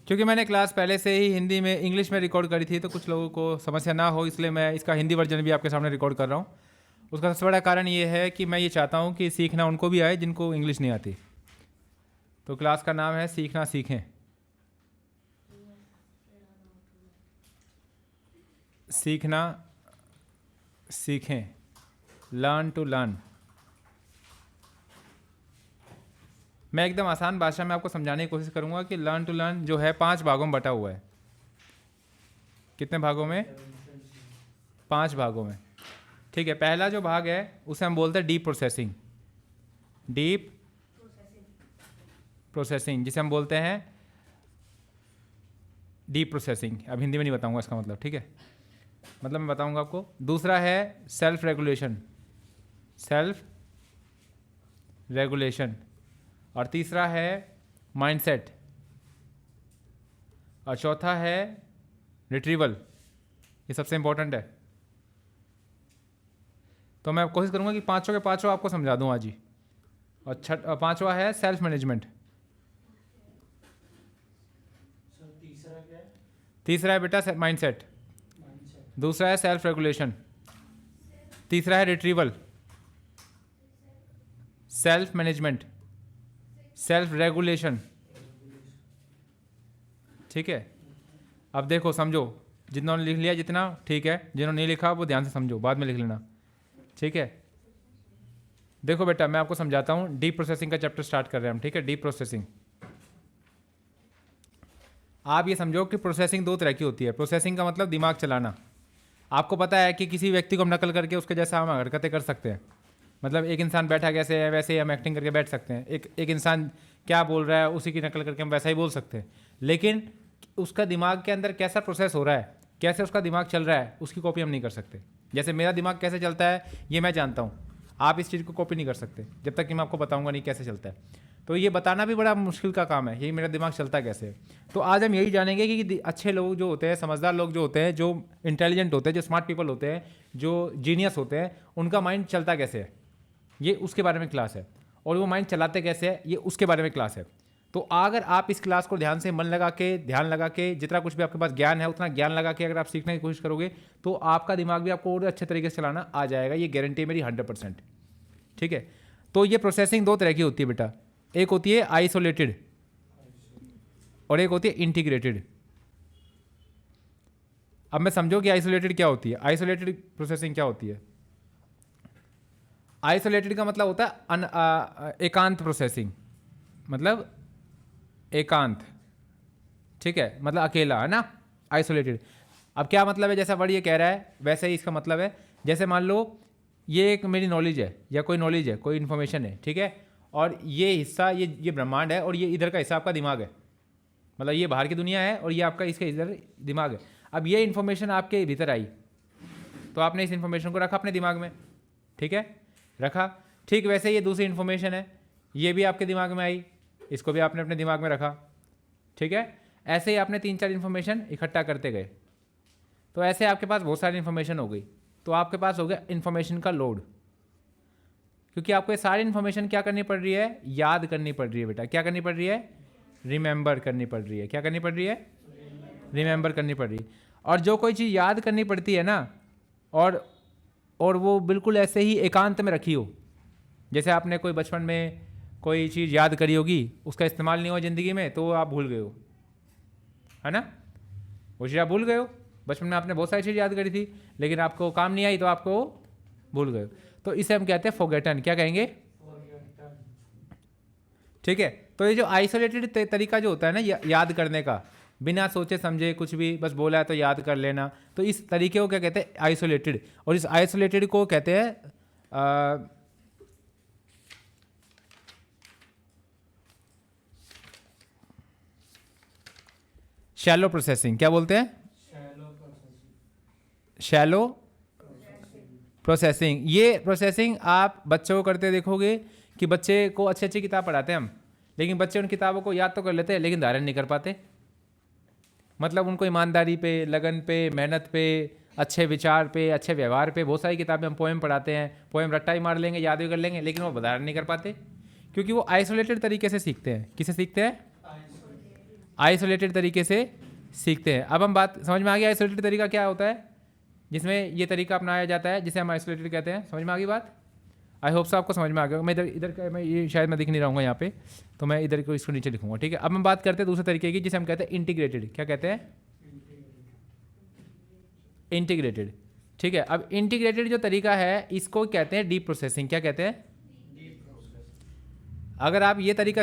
क्योंकि मैंने क्लास पहले से ही हिंदी में इंग्लिश में रिकॉर्ड करी थी, तो कुछ लोगों को समस्या ना हो इसलिए मैं इसका हिंदी वर्जन भी आपके सामने रिकॉर्ड कर रहा हूँ। उसका सबसे बड़ा कारण ये है कि मैं ये चाहता हूँ कि सीखना उनको भी आए जिनको इंग्लिश नहीं आती। तो क्लास का नाम है सीखना सीखें। सीखना सीखें, लर्न टू लर्न। मैं एकदम आसान भाषा में आपको समझाने की कोशिश करूंगा कि लर्न टू लर्न जो है 5 भागों में बटा हुआ है। कितने भागों में? 5 भागों में। ठीक है, पहला जो भाग है उसे हम बोलते हैं डीप प्रोसेसिंग। डीप प्रोसेसिंग जिसे हम बोलते हैं डीप प्रोसेसिंग। अब हिंदी में नहीं बताऊंगा इसका मतलब, ठीक है, मतलब मैं बताऊंगा आपको। दूसरा है सेल्फ रेगुलेशन, सेल्फ रेगुलेशन। और तीसरा है माइंडसेट। और चौथा है रिट्रीवल। ये सबसे इंपॉर्टेंट है। तो मैं कोशिश करूंगा कि पांचों के पांचों आपको समझा दूं आज ही। और पांचवा है सेल्फ मैनेजमेंट। तीसरा क्या है? तीसरा है बेटा माइंडसेट। दूसरा है सेल्फ रेगुलेशन। तीसरा है retrieval, self management, self regulation. ठीक है, अब देखो समझो, जिन्होंने लिख लिया जितना ठीक है, जिन्होंने नहीं लिखा वो ध्यान से समझो, बाद में लिख लेना, ठीक है। देखो बेटा मैं आपको समझाता हूँ। डीप प्रोसेसिंग का चैप्टर स्टार्ट कर रहे हैं हम, ठीक है। डीप प्रोसेसिंग, आप ये समझो कि प्रोसेसिंग 2 तरह की होती है। प्रोसेसिंग का मतलब दिमाग चलाना। आपको पता है कि किसी व्यक्ति को हम नकल करके उसके जैसा हम हरकतें कर सकते हैं। मतलब एक इंसान बैठा कैसे है वैसे ही हम एक्टिंग करके बैठ सकते हैं। एक इंसान क्या बोल रहा है उसी की नकल करके हम वैसा ही बोल सकते हैं। लेकिन उसका दिमाग के अंदर कैसा प्रोसेस हो रहा है, कैसे उसका दिमाग चल रहा है, उसकी कॉपी हम नहीं कर सकते। जैसे मेरा दिमाग कैसे चलता है ये मैं जानता हूँ, आप इस चीज़ को कॉपी नहीं कर सकते जब तक कि मैं आपको बताऊँगा नहीं कैसे चलता है। तो ये बताना भी बड़ा मुश्किल का काम है, यही मेरा दिमाग चलता कैसे है। तो आज हम यही जानेंगे कि अच्छे लोग जो होते हैं, समझदार लोग जो होते हैं, जो इंटेलिजेंट होते हैं, जो स्मार्ट पीपल होते हैं, जो जीनियस होते हैं, उनका माइंड चलता कैसे है, ये उसके बारे में क्लास है। और वो माइंड चलाते कैसे है ये उसके बारे में क्लास है। तो अगर आप इस क्लास को ध्यान से मन लगा के, ध्यान लगा के, जितना कुछ भी आपके पास ज्ञान है उतना ज्ञान लगा के अगर आप सीखने की कोशिश करोगे तो आपका दिमाग भी आपको और अच्छे तरीके से चलाना आ जाएगा। ये गारंटी है मेरी 100%। ठीक है, तो ये प्रोसेसिंग 2 तरह की होती है बेटा। एक होती है आइसोलेटेड और एक होती है इंटीग्रेटेड। अब मैं समझो कि आइसोलेटेड क्या होती है, आइसोलेटेड प्रोसेसिंग क्या होती है। आइसोलेटेड का मतलब होता है एकांत प्रोसेसिंग, मतलब एकांत, ठीक है, मतलब अकेला, है ना, आइसोलेटेड। अब क्या मतलब है, जैसा वर्ड ये कह रहा है वैसे ही इसका मतलब है। जैसे मान लो ये एक मेरी नॉलेज है या कोई नॉलेज है, कोई इन्फॉर्मेशन है, ठीक है, और ये हिस्सा ये ब्रह्मांड है और ये इधर का हिस्सा आपका दिमाग है। मतलब ये बाहर की दुनिया है और ये आपका इसके इधर दिमाग है। अब ये इन्फॉर्मेशन आपके भीतर आई तो आपने इस इन्फॉर्मेशन को रखा अपने दिमाग में, ठीक है, रखा। ठीक वैसे ये दूसरी इन्फॉर्मेशन है, ये भी आपके दिमाग में आई, इसको भी आपने अपने दिमाग में रखा, ठीक है। ऐसे ही आपने 3-4 इन्फॉर्मेशन इकट्ठा करते गए तो ऐसे आपके पास बहुत सारी इन्फॉर्मेशन हो गई। तो आपके पास हो गया इन्फॉर्मेशन का लोड, क्योंकि आपको ये सारी इन्फॉर्मेशन क्या करनी पड़ रही है, याद करनी पड़ रही है बेटा। क्या करनी पड़ रही है, रिमेंबर करनी पड़ रही है। क्या करनी पड़ रही है, रिमेंबर करनी पड़ रही है। और जो कोई चीज़ याद करनी पड़ती है ना, और वो बिल्कुल ऐसे ही एकांत में रखी हो, जैसे आपने कोई बचपन में कोई चीज़ याद करी होगी, उसका इस्तेमाल नहीं हुआ ज़िंदगी में तो आप भूल गए हो, है ना, वो चीज़ आप भूल गए हो। बचपन में आपने बहुत सारी चीज़ याद करी थी लेकिन आपको काम नहीं आई तो आपको भूल गए। तो इसे हम कहते हैं फॉरगेटन। क्या कहेंगे, ठीक है। तो ये जो आइसोलेटेड तरीका जो होता है ना याद करने का, बिना सोचे समझे कुछ भी बस बोला है तो याद कर लेना, तो इस तरीके को क्या कहते हैं, आइसोलेटेड। और इस आइसोलेटेड को कहते हैं शैलो प्रोसेसिंग। क्या बोलते हैं, शैलो प्रोसेसिंग। ये प्रोसेसिंग आप बच्चों को करते देखोगे कि बच्चे को अच्छी अच्छी किताब पढ़ाते हैं हम, लेकिन बच्चे उन किताबों को याद तो कर लेते हैं लेकिन धारण नहीं कर पाते। मतलब उनको ईमानदारी पे, लगन पे, मेहनत पे, अच्छे विचार पे, अच्छे व्यवहार पे बहुत सारी किताबें हम पोएम पढ़ाते हैं, पोएम रट्टा ही मार लेंगे, याद भी कर लेंगे, लेकिन वो धारण नहीं कर पाते क्योंकि वो आइसोलेटेड तरीके से सीखते हैं। किसे सीखते हैं, आइसोलेटेड तरीके से सीखते हैं। अब हम बात समझ में आ गया आइसोलेटेड तरीका क्या होता है, जिसमें ये तरीका अपनाया जाता है जिसे हम आइसोलेटेड कहते हैं। समझ में आ गई बात? आई होप सो आपको समझ में आ गया। मैं इधर का मैं ये शायद मैं दिख नहीं रहूँगा यहाँ पे, तो मैं इधर को इसको नीचे लिखूँगा, ठीक है। अब हम बात करते हैं दूसरे तरीके की जिसे हम कहते हैं इंटीग्रेटेड। क्या कहते हैं? इंटीग्रेटेड, ठीक है। अब इंटीग्रेटेड जो तरीका है इसको कहते हैं डीप प्रोसेसिंग। क्या कहते हैं? अगर आप ये तरीका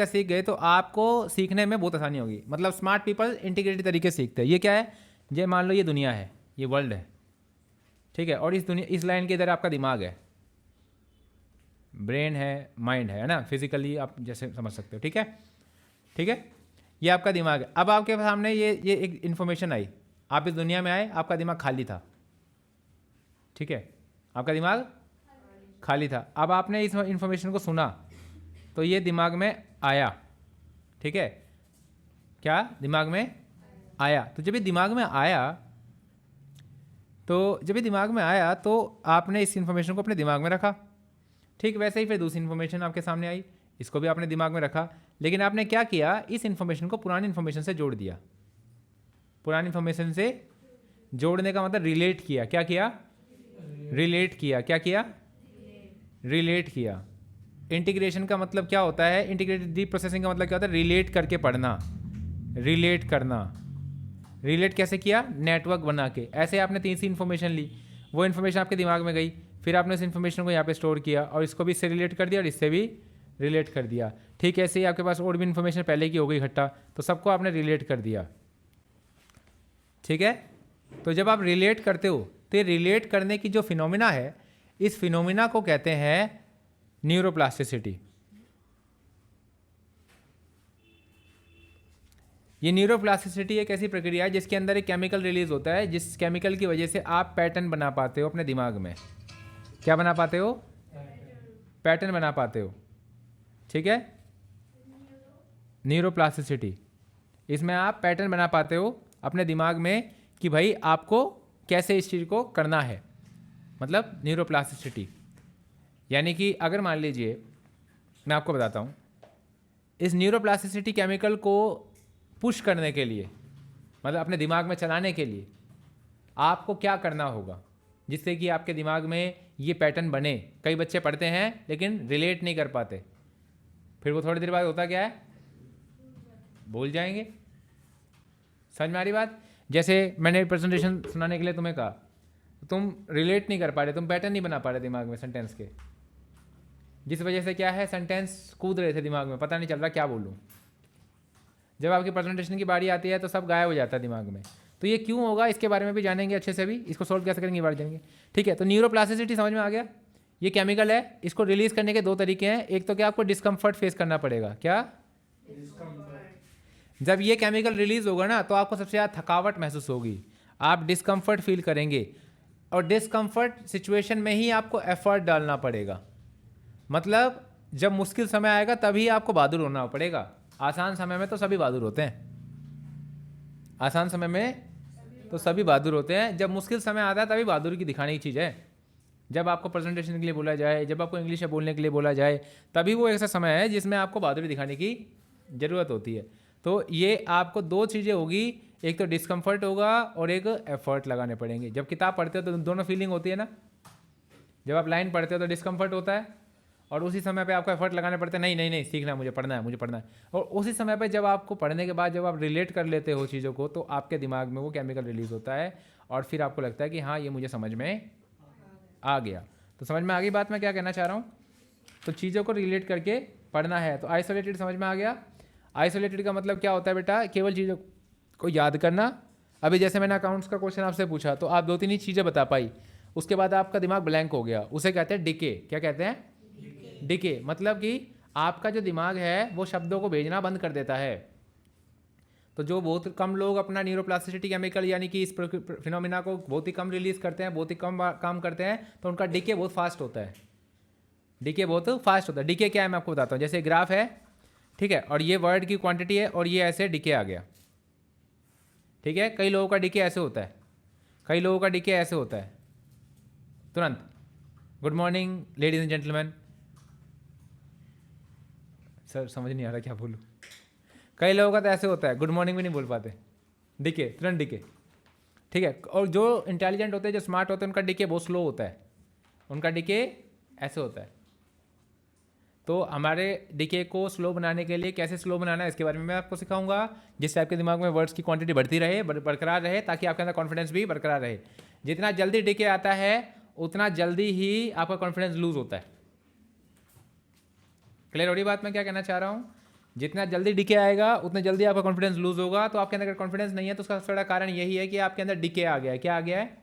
सीख गए तो आपको सीखने में बहुत आसानी होगी। मतलब स्मार्ट पीपल इंटीग्रेटेड तरीके से सीखते हैं। ये क्या है? ये मान लो ये दुनिया है, ये वर्ल्ड है, ठीक है। और इस लाइन के इधर आपका दिमाग है, ब्रेन है, माइंड है ना, फिजिकली आप जैसे समझ सकते हो, ठीक है, ठीक है। ये आपका दिमाग है। अब आपके सामने ये एक इन्फॉर्मेशन आई, आप इस दुनिया में आए, आपका दिमाग खाली था, ठीक है, आपका दिमाग खाली था। अब आपने इस इन्फॉर्मेशन को सुना तो ये दिमाग में आया, ठीक है। क्या दिमाग में आया? तो जब ये दिमाग में आया तो आपने इस इन्फॉर्मेशन को अपने दिमाग में रखा, ठीक। वैसे ही फिर दूसरी इन्फॉर्मेशन आपके सामने आई, इसको भी आपने दिमाग में रखा, लेकिन आपने क्या किया, इस इन्फॉर्मेशन को पुरानी इन्फॉर्मेशन से जोड़ दिया। पुरानी इन्फॉर्मेशन से जोड़ने का मतलब रिलेट किया। क्या किया? रिलेट किया। क्या किया? रिलेट किया। इंटीग्रेशन का मतलब क्या होता है? इंटीग्रेटेड डीप प्रोसेसिंग का मतलब क्या होता है? रिलेट करके पढ़ना, रिलेट करना। रिलेट कैसे किया? नेटवर्क बना के। ऐसे आपने तीसरी इन्फॉर्मेशन ली, वो इन्फॉर्मेशन आपके दिमाग में गई, फिर आपने उस इन्फॉर्मेशन को यहाँ पे स्टोर किया और इसको भी इससे रिलेट कर दिया और इससे भी रिलेट कर दिया, ठीक है। ऐसे ही आपके पास और भी इन्फॉर्मेशन पहले की हो गई इकट्ठा, तो सबको आपने रिलेट कर दिया, ठीक है। तो जब आप रिलेट करते हो तो ये रिलेट करने की जो फिनोमिना है, इस फिनोमिना को कहते हैं न्यूरोप्लास्टिसिटी। ये न्यूरोप्लास्टिसिटी एक ऐसी प्रक्रिया है जिसके अंदर एक केमिकल रिलीज होता है, जिस केमिकल की वजह से आप पैटर्न बना पाते हो अपने दिमाग में। क्या बना पाते हो? पैटर्न बना पाते हो, ठीक है। न्यूरोप्लास्टिसिटी, इसमें आप पैटर्न बना पाते हो अपने दिमाग में कि भाई आपको कैसे इस चीज़ को करना है, मतलब न्यूरोप्लास्टिसिटी। यानी कि अगर मान लीजिए, मैं आपको बताता हूँ, इस न्यूरोप्लास्टिसिटी केमिकल को पुश करने के लिए, मतलब अपने दिमाग में चलाने के लिए आपको क्या करना होगा जिससे कि आपके दिमाग में ये पैटर्न बने। कई बच्चे पढ़ते हैं लेकिन रिलेट नहीं कर पाते, फिर वो थोड़ी देर बाद होता क्या है? भूल जाएंगे। समझ में आ रही बात? जैसे मैंने प्रेजेंटेशन सुनाने के लिए तुम्हें कहा, तुम रिलेट नहीं कर पा रहे, तुम पैटर्न नहीं बना पा रहे दिमाग में सेंटेंस के, जिस वजह से क्या है, सेंटेंस कूद रहे थे दिमाग में, पता नहीं चल रहा क्या बोलूँ। जब आपकी प्रेजेंटेशन की बारी आती है तो सब गायब हो जाता है दिमाग में। तो ये क्यों होगा, इसके बारे में भी जानेंगे अच्छे से, भी इसको सोल्व कैसे करेंगे ये बात जानेंगे, ठीक है। तो न्यूरोप्लास्टिसिटी समझ में आ गया। ये केमिकल है, इसको रिलीज करने के दो तरीके हैं। एक तो क्या, आपको डिस्कम्फर्ट फेस करना पड़ेगा। क्या? जब ये केमिकल रिलीज होगा ना तो आपको सबसे ज़्यादा थकावट महसूस होगी, आप डिस्कम्फर्ट फील करेंगे, और डिस्कम्फर्ट सिचुएशन में ही आपको एफर्ट डालना पड़ेगा। मतलब जब मुश्किल समय आएगा तभी आपको बहादुर होना पड़ेगा। आसान समय में तो सभी बहादुर होते हैं, आसान समय में तो सभी बहादुर होते हैं, जब मुश्किल समय आता है तभी बहादुरी की दिखाने की चीज़ है। जब आपको प्रेजेंटेशन के लिए बोला जाए, जब आपको इंग्लिश में बोलने के लिए बोला जाए, तभी वो ऐसा समय है जिसमें आपको बहादुरी दिखाने की ज़रूरत होती है। तो ये आपको दो चीज़ें होगी, एक तो डिस्कम्फर्ट होगा और एक एफर्ट लगाने पड़ेंगे। जब किताब पढ़ते हो तो दोनों फीलिंग होती है ना, जब आप लाइन पढ़ते हो तो डिस्कम्फर्ट होता है और उसी समय पे आपको एफर्ट लगाने पड़ते हैं, नहीं नहीं नहीं सीखना है, मुझे पढ़ना है, मुझे पढ़ना है। और उसी समय पे जब आपको पढ़ने के बाद जब आप रिलेट कर लेते हो चीज़ों को, तो आपके दिमाग में वो केमिकल रिलीज होता है और फिर आपको लगता है कि हाँ ये मुझे समझ में आ गया। तो समझ में आ गई बात मैं क्या कहना चाह रहा हूँ। तो चीज़ों को रिलेट करके पढ़ना है। तो आइसोलेटेड समझ में आ गया। आइसोलेटेड का मतलब क्या होता है बेटा, केवल चीज़ों को याद करना। अभी जैसे मैंने अकाउंट्स का क्वेश्चन आपसे पूछा तो आप 2-3 ही चीज़ें बता पाई, उसके बाद आपका दिमाग ब्लैंक हो गया, उसे कहते हैं डिके। क्या कहते हैं? डिके। मतलब कि आपका जो दिमाग है वो शब्दों को भेजना बंद कर देता है। तो जो बहुत कम लोग अपना न्यूरोप्लास्टिसिटी केमिकल यानी कि इस फिनोमिना को बहुत ही कम रिलीज करते हैं, बहुत ही कम काम करते हैं, तो उनका डिके बहुत फास्ट होता है। डिके बहुत फास्ट होता है। डिके क्या है मैं आपको बताता हूँ। जैसे ग्राफ है, ठीक है, और ये वर्ड की क्वांटिटी है और ये ऐसे डिके आ गया, ठीक है। कई लोगों का डिके ऐसे होता है, कई लोगों का डिके ऐसे होता है तुरंत। Good morning ladies and gentleman, sir समझ नहीं आ रहा क्या बोलूँ। कई लोगों का तो ऐसे होता है, गुड मॉर्निंग भी नहीं बोल पाते, डिके तुरंत डिके, ठीक है। और जो इंटेलिजेंट होते हैं, जो स्मार्ट होते हैं, उनका डिके बहुत स्लो होता है, उनका डिके ऐसे होता है। तो हमारे डिके को स्लो बनाने के लिए कैसे स्लो बनाना है इसके बारे में मैं आपको सिखाऊंगा, जिससे आपके दिमाग में वर्ड्स की क्वांटिटी बढ़ती रहे, बरकरार रहे, ताकि आपके अंदर कॉन्फिडेंस भी बरकरार रहे। जितना जल्दी डिके आता है उतना जल्दी ही आपका कॉन्फिडेंस लूज होता है। क्लियर हो रही बात मैं क्या कहना चाह रहा हूँ? जितना जल्दी डिके आएगा उतना जल्दी आपका कॉन्फिडेंस लूज होगा। तो आपके अंदर कॉन्फिडेंस नहीं है तो उसका सबसे बड़ा कारण यही है कि आपके अंदर डिके आ गया है। क्या आ गया है?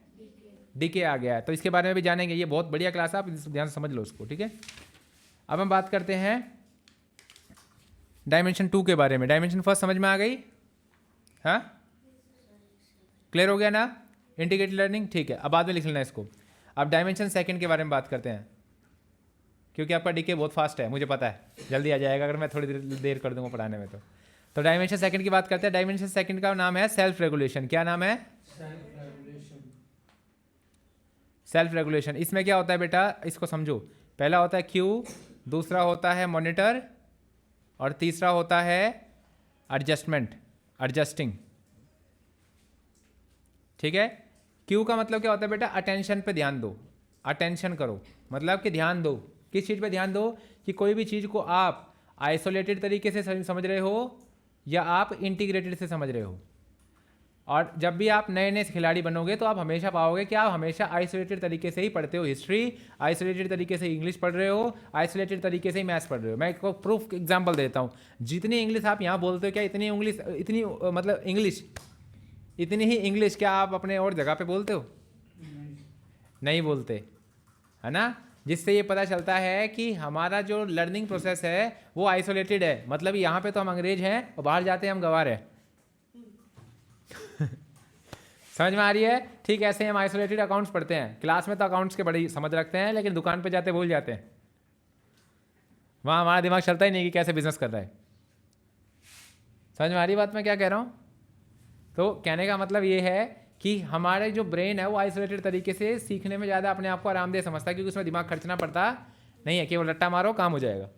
डिके आ गया है। तो इसके बारे में भी जानेंगे, ये बहुत बढ़िया क्लास है, आप ध्यान से समझ लो उसको, ठीक है। अब हम बात करते हैं डायमेंशन 2 के बारे में। डायमेंशन फर्स्ट समझ में आ गई? हाँ, क्लियर हो गया ना? इंटीग्रेटेड लर्निंग, ठीक है। अब बाद में लिख लेना इसको। अब डायमेंशन सेकंड के बारे में बात करते हैं, क्योंकि आपका डीके बहुत फास्ट है, मुझे पता है, जल्दी आ जाएगा अगर मैं थोड़ी देर कर दूंगा पढ़ाने में। तो डायमेंशन सेकंड की बात करते हैं। डायमेंशन सेकंड का नाम है सेल्फ रेगुलेशन। क्या नाम है? Self regulation. इसमें क्या होता है बेटा, इसको समझो। पहला होता है क्यू, दूसरा होता है मॉनिटर, और तीसरा होता है एडजस्टमेंट, एडजस्टिंग, ठीक है। क्यू का मतलब क्या होता है बेटा? अटेंशन पे ध्यान दो, अटेंशन करो, मतलब कि ध्यान दो। किस चीज़ पे ध्यान दो? कि कोई भी चीज़ को आप आइसोलेटेड तरीके से समझ रहे हो या आप इंटीग्रेटेड से समझ रहे हो। और जब भी आप नए नए खिलाड़ी बनोगे तो आप हमेशा पाओगे कि आप हमेशा आइसोलेटेड तरीके से ही पढ़ते हो। हिस्ट्री आइसोलेटेड तरीके से इंग्लिश पढ़ रहे हो, आइसोलेटेड तरीके से ही मैथ्स पढ़ रहे हो। मैं एक प्रूफ एग्जांपल देता हूँ। जितनी इंग्लिश आप यहाँ बोलते हो, क्या इतनी इंग्लिश, इतनी मतलब इंग्लिश, इतनी ही इंग्लिश क्या आप अपने और जगह पे बोलते हो? नहीं बोलते, है ना। जिससे ये पता चलता है कि हमारा जो लर्निंग प्रोसेस है वो आइसोलेटेड है। मतलब यहाँ पे तो हम अंग्रेज हैं और बाहर जाते हैं हम गवार हैं। समझ में आ रही है? ठीक ऐसे हम आइसोलेटेड अकाउंट्स पढ़ते हैं। क्लास में तो अकाउंट्स के बड़ी समझ रखते हैं, लेकिन दुकान पे जाते भूल जाते हैं। वहाँ हमारा दिमाग चलता ही नहीं कि कैसे बिजनेस कर रहा है। समझ में आ रही बात मैं क्या कह रहा हूँ? तो कहने का मतलब ये है कि हमारे जो ब्रेन है वो आइसोलेटेड तरीके से सीखने में ज़्यादा अपने आप को आरामदेह समझता है, क्योंकि उसमें दिमाग खर्चना पड़ता नहीं है, केवल रट्टा मारो काम हो जाएगा।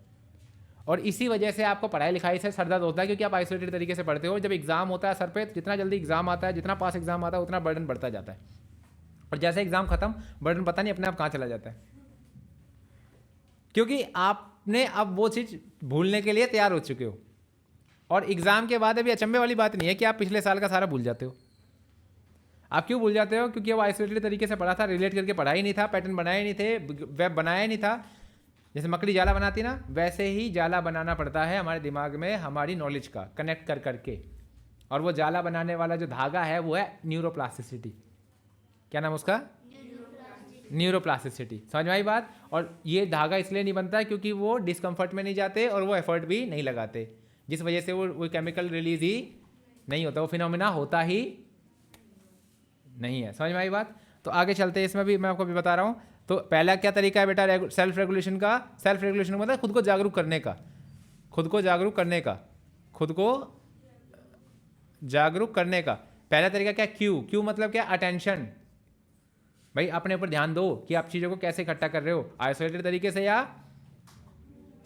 और इसी वजह से आपको पढ़ाई लिखाई से सर दर्द होता है, क्योंकि आप आइसोलेटेड तरीके से पढ़ते हो। जब एग्जाम होता है सर पे, जितना जल्दी एग्जाम आता है, जितना पास एग्जाम आता है, उतना बर्डन बढ़ता जाता है। और जैसे एग्जाम खत्म, बर्डन पता नहीं अपने आप कहाँ चला जाता है, क्योंकि आपने अब वो चीज़ भूलने के लिए तैयार हो चुके हो। और एग्जाम के बाद अभी अचंभे वाली बात नहीं है कि आप पिछले साल का सारा भूल जाते हो। आप क्यों भूल जाते हो? क्योंकि वो आइसोलेटेड तरीके से पढ़ा था, रिलेट करके पढ़ा ही नहीं था, पैटर्न बनाए नहीं थे, वेब बनाया नहीं था। जैसे मकड़ी जाला बनाती ना, वैसे ही जाला बनाना पड़ता है हमारे दिमाग में हमारी नॉलेज का, कनेक्ट कर करके। और वो जाला बनाने वाला जो धागा है वो है न्यूरोप्लास्टिसिटी। क्या नाम उसका? न्यूरोप्लास्टिसिटी। समझ में आई बात? और ये धागा इसलिए नहीं बनता क्योंकि वो डिस्कम्फर्ट में नहीं जाते और वो एफर्ट भी नहीं लगाते, जिस वजह से वो केमिकल रिलीज ही नहीं होता, वो फिनोमिना होता ही नहीं है। समझ में आई बात? तो आगे चलते हैं, इसमें भी मैं आपको भी बता रहा हूँ। तो पहला क्या तरीका है बेटा सेल्फ रेगुलेशन का? सेल्फ रेगुलेशन मतलब खुद को जागरूक करने का, खुद को जागरूक करने का, खुद को जागरूक करने का पहला तरीका क्या? क्यू। क्यू मतलब क्या? अटेंशन। भाई अपने ऊपर ध्यान दो कि आप चीज़ों को कैसे इकट्ठा कर रहे हो, आइसोलेटेड तरीके से या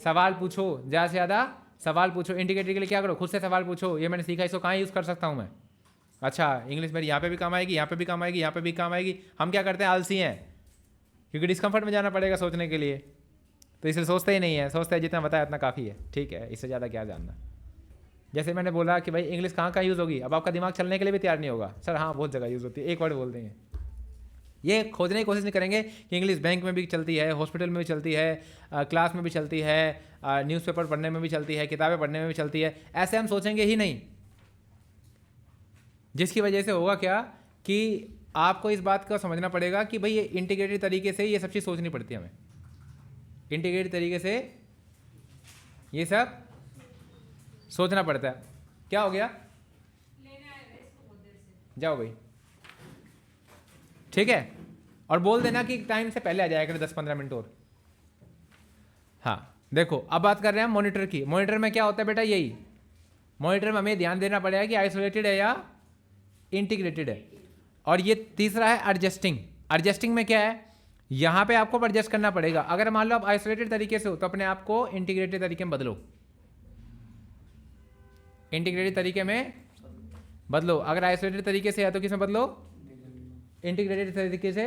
सवाल पूछो, ज़्यादा से ज़्यादा सवाल पूछो। इंडिकेटर के लिए क्या करो? खुद से सवाल पूछो, ये मैंने सीखा, इसको कहाँ यूज़ कर सकता हूँ मैं? अच्छा, इंग्लिश मेरी यहाँ पे भी काम आएगी, यहाँ पे भी काम आएगी, यहाँ पे भी काम आएगी। हम क्या करते हैं? आलसी हैं, क्योंकि डिस्कम्फर्ट में जाना पड़ेगा सोचने के लिए, तो इसे सोचते ही नहीं है। सोचते हैं जितना बताया उतना काफ़ी है, ठीक है, इससे ज़्यादा क्या जानना। जैसे मैंने बोला कि भाई इंग्लिश कहाँ कहाँ यूज़ होगी, अब आपका दिमाग चलने के लिए भी तैयार नहीं होगा। सर हाँ, बहुत जगह यूज़ होती है, एक वर्ड बोल देंगे। ये खोजने की कोशिश नहीं करेंगे कि इंग्लिश बैंक में भी चलती है, हॉस्पिटल में भी चलती है, क्लास में भी चलती है, न्यूज़पेपर पढ़ने में भी चलती है, किताबें पढ़ने में भी चलती है। ऐसे हम सोचेंगे ही नहीं, जिसकी वजह से होगा क्या कि आपको इस बात का समझना पड़ेगा कि भाई ये इंटीग्रेटेड तरीके से ये सब चीज़ सोचनी पड़ती है हमें। इंटीग्रेटेड तरीके से ये सब सोचना पड़ता है। क्या हो गया? जाओ भाई, ठीक है। और बोल देना कि टाइम से पहले आ जाया करें, 10-15 मिनट और। हाँ देखो, अब बात कर रहे हैं मॉनिटर की। मॉनिटर में क्या होता है बेटा? यही मॉनिटर में हमें ध्यान देना पड़ेगा कि आइसोलेटेड है या इंटीग्रेटेड है। और ये तीसरा है एडजस्टिंग। एडजस्टिंग में क्या है? यहाँ पे आपको एडजस्ट करना पड़ेगा। अगर मान लो आप आइसोलेटेड तरीके से हो तो अपने आप को इंटीग्रेटेड तरीके में बदलो। इंटीग्रेटेड तरीके में बदलो, अगर आइसोलेटेड तरीके से है तो किसमें बदलो, इंटीग्रेटेड तरीके से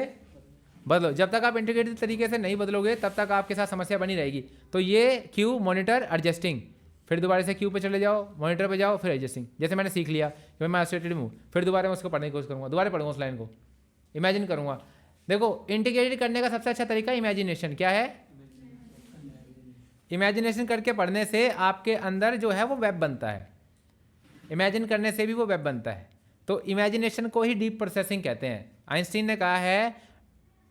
बदलो। जब तक आप इंटीग्रेटेड तरीके से नहीं बदलोगे तब तक आपके साथ समस्या बनी रहेगी। तो ये क्यू, मॉनिटर, एडजस्टिंग, फिर दोबारा से क्यू पे चले जाओ, मॉनिटर पे जाओ, फिर एडजस्टिंग। जैसे मैंने सीख लिया कि मैं आइसोलेटेड हूँ, फिर दोबारा मैं उसको पढ़ने की कोशिश करूँगा, दोबारा पढ़ूंगा उस लाइन को, इमेजिन करूँगा। देखो इंटीग्रेटेड करने का सबसे अच्छा तरीका इमेजिनेशन। क्या है? इमेजिनेशन करके पढ़ने से आपके अंदर जो है वो वेब बनता है, इमेजिन करने से भी वो वेब बनता है। तो इमेजिनेशन को ही डीप प्रोसेसिंग कहते हैं। आइंस्टीन ने कहा है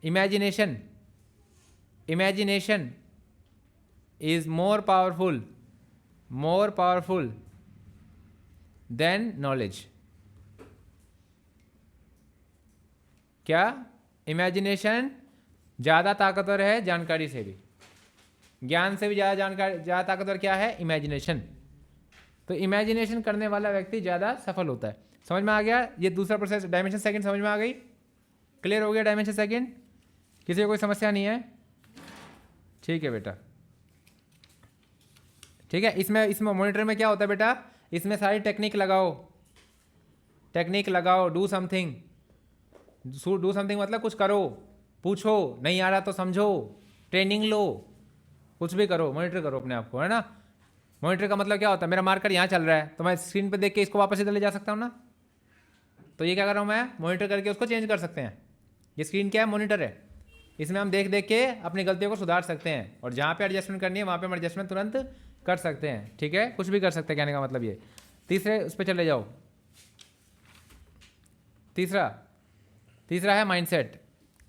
imagination is more powerful than knowledge. क्या? इमेजिनेशन ज़्यादा ताकतवर है जानकारी से भी, ज्ञान से भी ज़्यादा ताकतवर क्या है? इमेजिनेशन। तो इमेजिनेशन करने वाला व्यक्ति ज़्यादा सफल होता है। समझ में आ गया? ये दूसरा प्रोसेस, डायमेंशन सेकंड समझ में आ गई? क्लियर हो गया डायमेंशन सेकंड? किसी को कोई समस्या नहीं है? ठीक है बेटा, ठीक है। इसमें मॉनिटर में क्या होता है बेटा? इसमें सारी टेक्निक लगाओ, डू समथिंग मतलब कुछ करो, पूछो, नहीं आ रहा तो समझो, ट्रेनिंग लो, कुछ भी करो, मॉनिटर करो अपने आप को, है ना। मॉनिटर का मतलब क्या होता है? मेरा मार्कर यहाँ चल रहा है तो मैं स्क्रीन पे देख के इसको वापस इधर ले जा सकता हूँ ना। तो ये क्या कर रहा हूँ मैं? मॉनिटर करके उसको चेंज कर सकते हैं। ये स्क्रीन क्या है? मॉनिटर है। इसमें हम देख के अपनी गलतियों को सुधार सकते हैं, और जहाँ पे एडजस्टमेंट करनी है वहाँ पे हम एडजस्टमेंट तुरंत कर सकते हैं। ठीक है, कुछ भी कर सकते हैं, कहने का मतलब ये। तीसरे उस पर चले जाओ। तीसरा है माइंडसेट।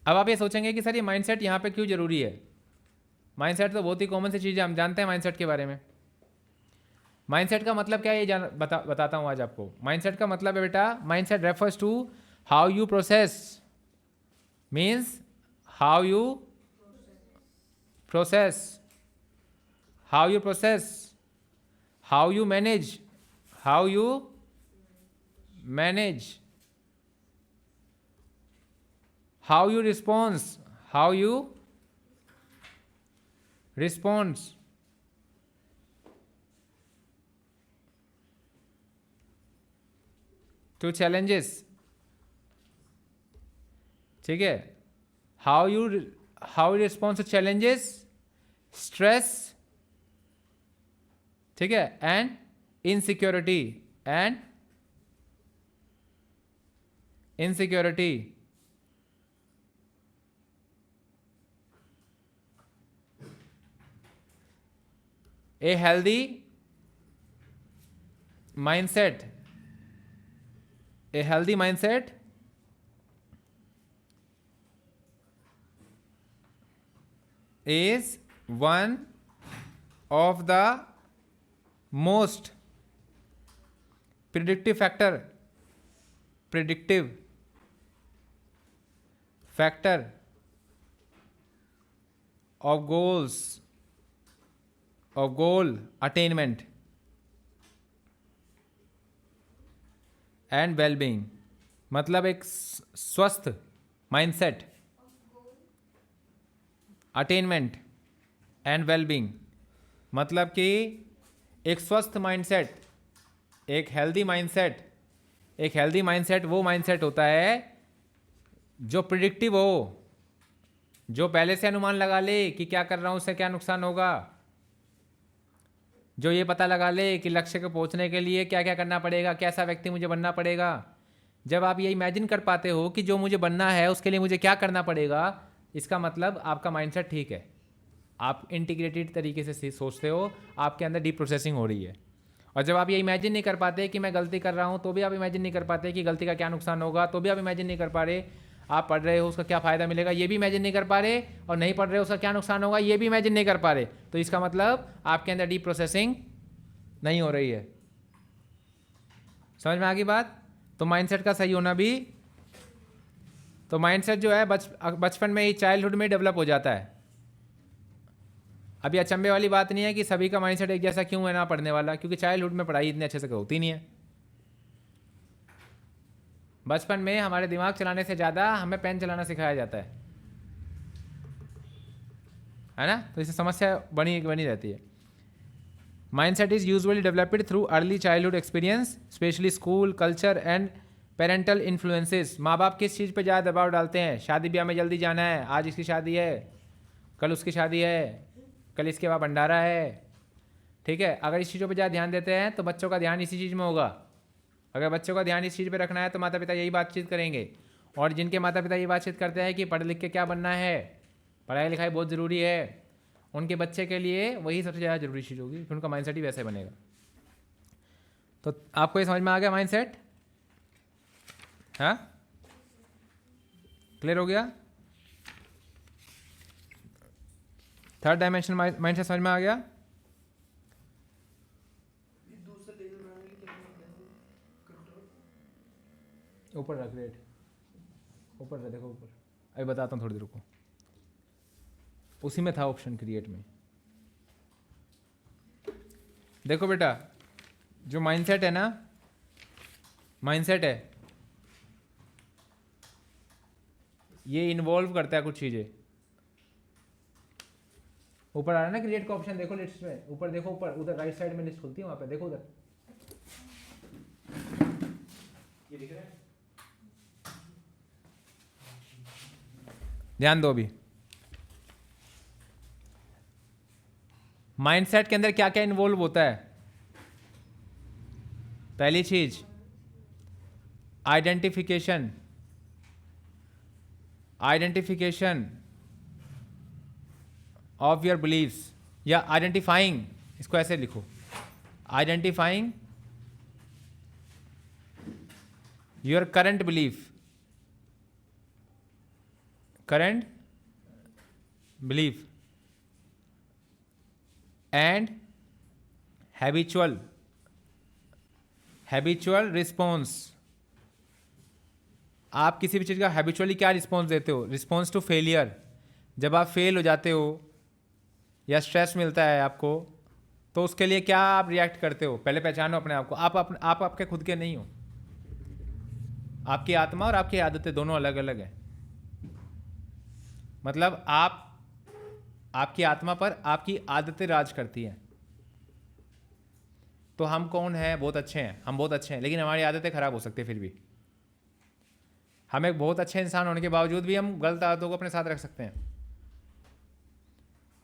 अब आप ये सोचेंगे कि सर ये माइंडसेट यहाँ पे क्यों जरूरी है? माइंडसेट तो बहुत ही कॉमन सी चीज़ है, हम जानते हैं माइंडसेट के बारे में। माइंडसेट का मतलब क्या है ये बताता हूँ आज आपको। माइंडसेट का मतलब है बेटा, mindset refers to how you process, means how you process, how you manage, how you respond to challenges। ठीक है, how you respond to challenges, stress, ठीक है, and insecurity a healthy mindset is one of the most predictive factor of goal attainment and well-being। मतलब एक स्वस्थ mindset, attainment and wellbeing, मतलब कि एक स्वस्थ माइंडसेट, एक हेल्दी माइंडसेट वो माइंडसेट होता है जो प्रिडिक्टिव हो, जो पहले से अनुमान लगा ले कि क्या कर रहा हूँ उससे क्या नुकसान होगा, जो ये पता लगा ले कि लक्ष्य को पहुँचने के लिए क्या क्या करना पड़ेगा, कैसा व्यक्ति मुझे बनना पड़ेगा। जब आप ये इमेजिन कर पाते हो कि जो मुझे बनना है उसके लिए मुझे क्या करना पड़ेगा, इसका मतलब आपका माइंडसेट ठीक है, आप इंटीग्रेटेड तरीके से सोचते हो, आपके अंदर डीप प्रोसेसिंग हो रही है। और जब आप ये इमेजिन नहीं कर पाते कि मैं गलती कर रहा हूँ, तो भी आप इमेजिन नहीं कर पाते कि गलती का क्या नुकसान होगा, तो भी आप इमेजिन नहीं कर पा रहे, आप पढ़ रहे हो उसका क्या फ़ायदा मिलेगा, ये भी इमेजिन नहीं कर पा रहे, और नहीं पढ़ रहे हो उसका क्या नुकसान होगा, ये भी इमेजिन नहीं कर पा रहे, तो इसका मतलब आपके अंदर डीप प्रोसेसिंग नहीं हो रही है। समझ में आ गई बात? तो माइंडसेट का सही होना भी, तो माइंडसेट जो है बचपन में ही, चाइल्डहुड में डेवलप हो जाता है। अभी अचंभे वाली बात नहीं है कि सभी का माइंडसेट एक जैसा क्यों है ना पढ़ने वाला, क्योंकि चाइल्डहुड में पढ़ाई इतने अच्छे से होती नहीं है। बचपन में हमारे दिमाग चलाने से ज़्यादा हमें पेन चलाना सिखाया जाता है ना, तो इससे समस्या बनी रहती है। Mindset is usually developed through early childhood experience, specially school culture and parental influences. माँ बाप किस चीज़ पे ज़्यादा दबाव डालते हैं? शादी ब्याह में जल्दी जाना है, आज इसकी शादी है, कल उसकी शादी है, कल इसके वहाँ भंडारा है, ठीक है। अगर इस चीज़ों पे ज़्यादा ध्यान देते हैं तो बच्चों का ध्यान इसी चीज़ में होगा। अगर बच्चों का ध्यान इस चीज़ पे रखना है तो माता पिता यही बातचीत करेंगे। और जिनके माता पिता ये बातचीत करते हैं कि पढ़ लिख के क्या बनना है, पढ़ाई लिखाई बहुत ज़रूरी है, उनके बच्चे के लिए वही सबसे ज़्यादा ज़रूरी चीज़ होगी, फिर उनका माइंडसेट ही वैसे बनेगा। तो आपको ये समझ में आ गया माइंडसेट? हाँ, क्लियर हो गया? थर्ड डायमेंशन माइंडसेट समझ में आ गया? ऊपर रख रेट, ऊपर रख, देखो ऊपर, अभी बताता हूँ, थोड़ी देर रुको। उसी में था ऑप्शन क्रिएट में। देखो बेटा, जो माइंडसेट है ना, माइंडसेट है, ये इन्वॉल्व करता है कुछ चीज़ें। ऊपर आ रहा है ना क्रिएट का ऑप्शन, देखो लिस्ट में, ऊपर देखो, ऊपर उधर राइट साइड में लिस्ट खुलती है, वहाँ पे देखो उधर, ये दिख रहा है, ध्यान दो। अभी माइंडसेट के अंदर क्या क्या इन्वॉल्व होता है? पहली चीज identification, identification of your believes, या आइडेंटिफाइंग, इसको ऐसे लिखो, identifying your current belief, current belief and habitual response. आप किसी भी चीज़ का हैबिचुअली क्या रिस्पॉन्स देते हो? रिस्पॉन्स टू फेलियर, जब आप फेल हो जाते हो या स्ट्रेस मिलता है आपको, तो उसके लिए क्या आप रिएक्ट करते हो? पहले पहचानो अपने आप को। आप आपके खुद के नहीं हो, आपकी आत्मा और आपकी आदतें दोनों अलग अलग है। मतलब आपकी आत्मा पर आपकी आदतें राज करती हैं। तो हम कौन हैं? बहुत अच्छे हैं, हम बहुत अच्छे हैं, लेकिन हमारी आदतें खराब हो सकती है। फिर भी हम एक बहुत अच्छे इंसान होने के बावजूद भी हम गलत आदतों को अपने साथ रख सकते हैं।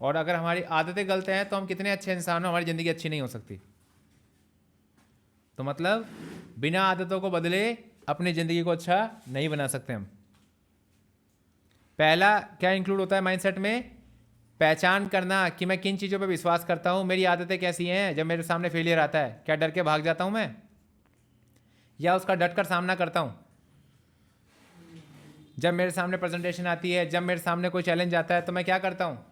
और अगर हमारी आदतें गलत हैं तो हम कितने अच्छे इंसान हो, हमारी ज़िंदगी अच्छी नहीं हो सकती। तो मतलब बिना आदतों को बदले अपनी ज़िंदगी को अच्छा नहीं बना सकते हम। पहला क्या इंक्लूड होता है माइंडसेट में? पहचान करना कि मैं किन चीज़ों पर विश्वास करता हूँ, मेरी आदतें कैसी हैं। जब मेरे सामने फेलियर आता है, क्या डर के भाग जाता हूँ मैं, या उसका डट कर सामना करता हूँ? जब मेरे सामने प्रेजेंटेशन आती है, जब मेरे सामने कोई चैलेंज आता है, तो मैं क्या करता हूँ?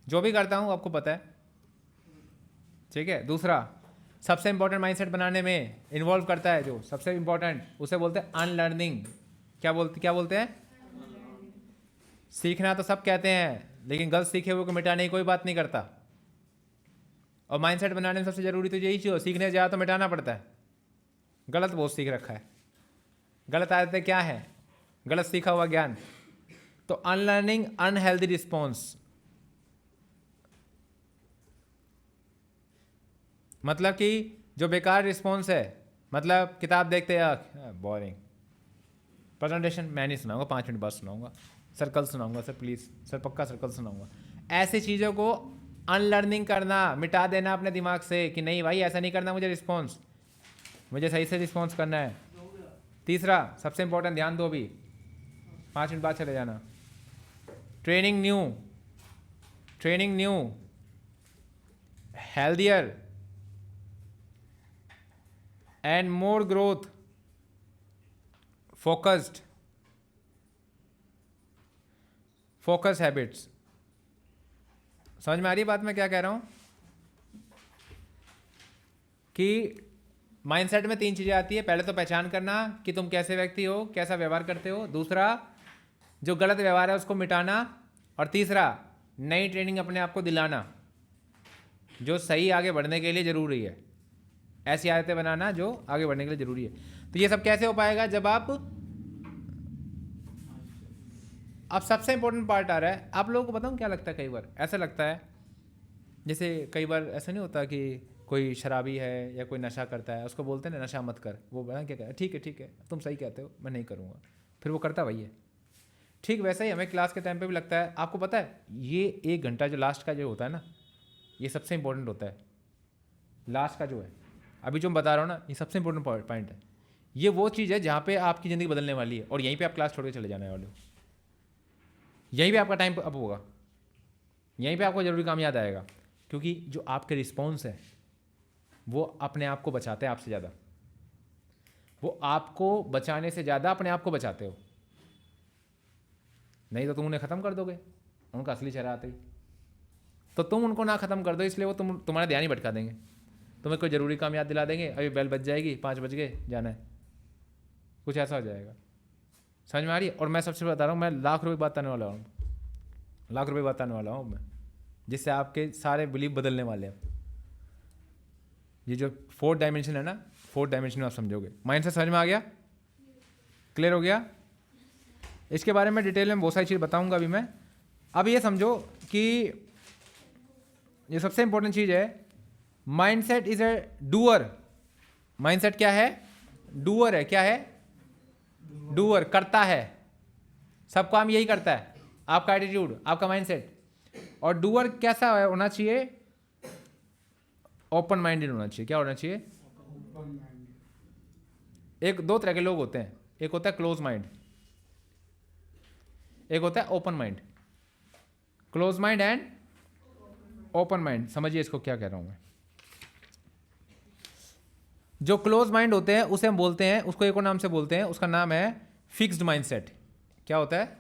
जो भी करता हूँ आपको पता है, ठीक है। दूसरा सबसे इंपॉर्टेंट माइंडसेट बनाने में इन्वॉल्व करता है, जो सबसे इंपॉर्टेंट, उसे बोलते हैं अनलर्निंग। क्या बोलते हैं? सीखना तो सब कहते हैं, लेकिन गलत सीखे हुए को मिटाने की कोई बात नहीं करता। और माइंडसेट बनाने में सबसे जरूरी तो यही चीज़ हो, सीखने जाए तो मिटाना पड़ता है। गलत बहुत सीख रखा है, गलत आदतें क्या है? गलत सीखा हुआ ज्ञान। तो अनलर्निंग अनहेल्दी रिस्पॉन्स, मतलब कि जो बेकार रिस्पॉन्स है, मतलब किताब देखते हैं बोरिंग, प्रेजेंटेशन मैं नहीं सुनाऊंगा, 5 मिनट बाद सुनाऊंगा, सर कल सुनाऊंगा, सर प्लीज़, सर पक्का सर कल सुनाऊंगा। ऐसी चीज़ों को अनलर्निंग करना, मिटा देना अपने दिमाग से कि नहीं भाई ऐसा नहीं करना, मुझे रिस्पॉन्स, मुझे सही से रिस्पॉन्स करना है। तीसरा सबसे इंपॉर्टेंट, ध्यान दो, अभी 5 मिनट बाद चले जाना। Training new healthier and more growth focused habits. समझ में आ रही है बात मैं क्या कह रहा हूं? कि माइंडसेट में 3 चीज़ें आती है। पहले तो पहचान करना कि तुम कैसे व्यक्ति हो, कैसा व्यवहार करते हो। दूसरा जो गलत व्यवहार है उसको मिटाना। और तीसरा नई ट्रेनिंग अपने आप को दिलाना जो सही आगे बढ़ने के लिए ज़रूरी है। ऐसी आदतें बनाना जो आगे बढ़ने के लिए ज़रूरी है। तो ये सब कैसे हो पाएगा? जब अब सबसे इंपॉर्टेंट पार्ट आ रहा है। आप लोगों को बताऊं क्या लगता है? कई बार ऐसा लगता है जैसे कई बार ऐसा नहीं होता कि कोई शराबी है या कोई नशा करता है, उसको बोलते हैं ना नशा मत कर, वो बड़ा क्या कहता है, ठीक है तुम सही कहते हो, मैं नहीं करूँगा, फिर वो करता वही है। ठीक वैसा ही हमें क्लास के टाइम पे भी लगता है। आपको पता है ये 1 घंटा जो लास्ट का जो होता है ना, ये सबसे इंपॉर्टेंट होता है। लास्ट का जो है अभी जो मैं बता रहा हूँ ना, ये सबसे इंपॉर्टेंट पॉइंट है। ये वो चीज़ है जहाँ पे आपकी ज़िंदगी बदलने वाली है, और यहीं पे आप क्लास छोड़ के चले जाने वाले हो। यहीं पे आपका टाइम अप होगा, यहीं पे आपको ज़रूरी काम याद आएगा, क्योंकि जो आपके रिस्पॉन्स है वो अपने आप को बचाते हैं आपसे ज़्यादा। वो आपको बचाने से ज़्यादा अपने आप को बचाते हो, नहीं तो तुम उन्हें ख़त्म कर दोगे उनका असली चेहरा आते ही। तो तुम उनको ना ख़त्म कर दो, इसलिए वो तुम्हारा ध्यान ही भटका देंगे, तुम्हें कोई ज़रूरी काम याद दिला देंगे, अभी बेल बज जाएगी, 5 बज गए जाना है, कुछ ऐसा हो जाएगा। समझ में आ रही है? और मैं सबसे बता रहा हूँ, मैं लाख रुपये बताने वाला हूँ, लाख रुपये बताने वाला हूँ मैं, जिससे आपके सारे बिलीव बदलने वाले हैं। ये जो 4th डायमेंशन है ना, 4th डायमेंशन में आप समझोगे। माइंड से समझ में आ गया? क्लियर हो गया? इसके बारे में डिटेल में बहुत सारी चीज़ बताऊंगा अभी मैं। अब ये समझो कि ये सबसे इंपॉर्टेंट चीज़ है, mindset is a doer. Mindset क्या है? डूअर है। क्या है? डूअर, करता है, सब काम यही करता है, आपका एटीट्यूड, आपका माइंडसेट। और डूअर कैसा होना चाहिए? ओपन माइंडेड होना चाहिए। क्या होना चाहिए? एक 2 तरह के लोग होते हैं, एक होता है क्लोज माइंड, एक होता है open mind. Close mind and open mind, समझिए इसको क्या कह रहा हूं मैं। जो क्लोज माइंड होते हैं उसे हम बोलते हैं, उसको एक और नाम से बोलते हैं, उसका नाम है फिक्स्ड माइंडसेट। क्या होता है?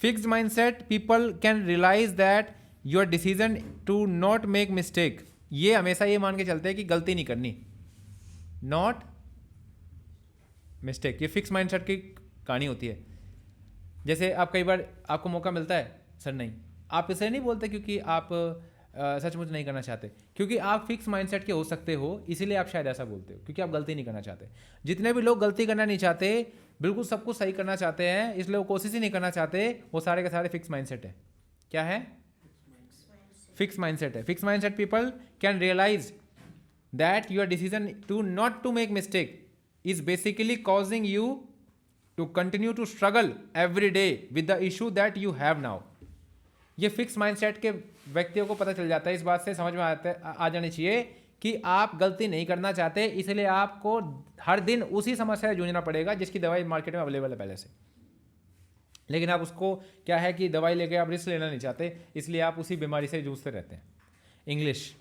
Fixed mindset people can realise that your decision to not make mistake. ये हमेशा ये मान के चलते हैं कि गलती नहीं करनी, नॉट मिस्टेक। ये फिक्स माइंडसेट की कहानी होती है। जैसे आप कई बार आपको मौका मिलता है, सर नहीं, आप इसे नहीं बोलते क्योंकि आप सचमुच नहीं करना चाहते, क्योंकि आप फिक्स माइंडसेट के हो सकते हो, इसीलिए आप शायद ऐसा बोलते हो, क्योंकि आप गलती नहीं करना चाहते। जितने भी लोग गलती करना नहीं चाहते, बिल्कुल सब कुछ सही करना चाहते हैं, इसलिए वो कोशिश ही नहीं करना चाहते, वो सारे के सारे फिक्स माइंडसेट है। क्या है? फिक्स माइंडसेट है। Fix mindset people can realise that your decision to not to make mistake is basically causing you to continue to struggle every day with the issue that you have now। ये fix mindset के व्यक्तियों को पता चल जाता है, इस बात से समझ में आ जानी चाहिए कि आप गलती नहीं करना चाहते, इसलिए आपको हर दिन उसी समस्या से जूझना पड़ेगा जिसकी दवाई मार्केट में अवेलेबल है पहले से। लेकिन आप उसको क्या है कि दवाई लेके आप रिस्क लेना नहीं चाहते, इसलिए आप उसी बीमारी से जूझते रहते हैं। इंग्लिश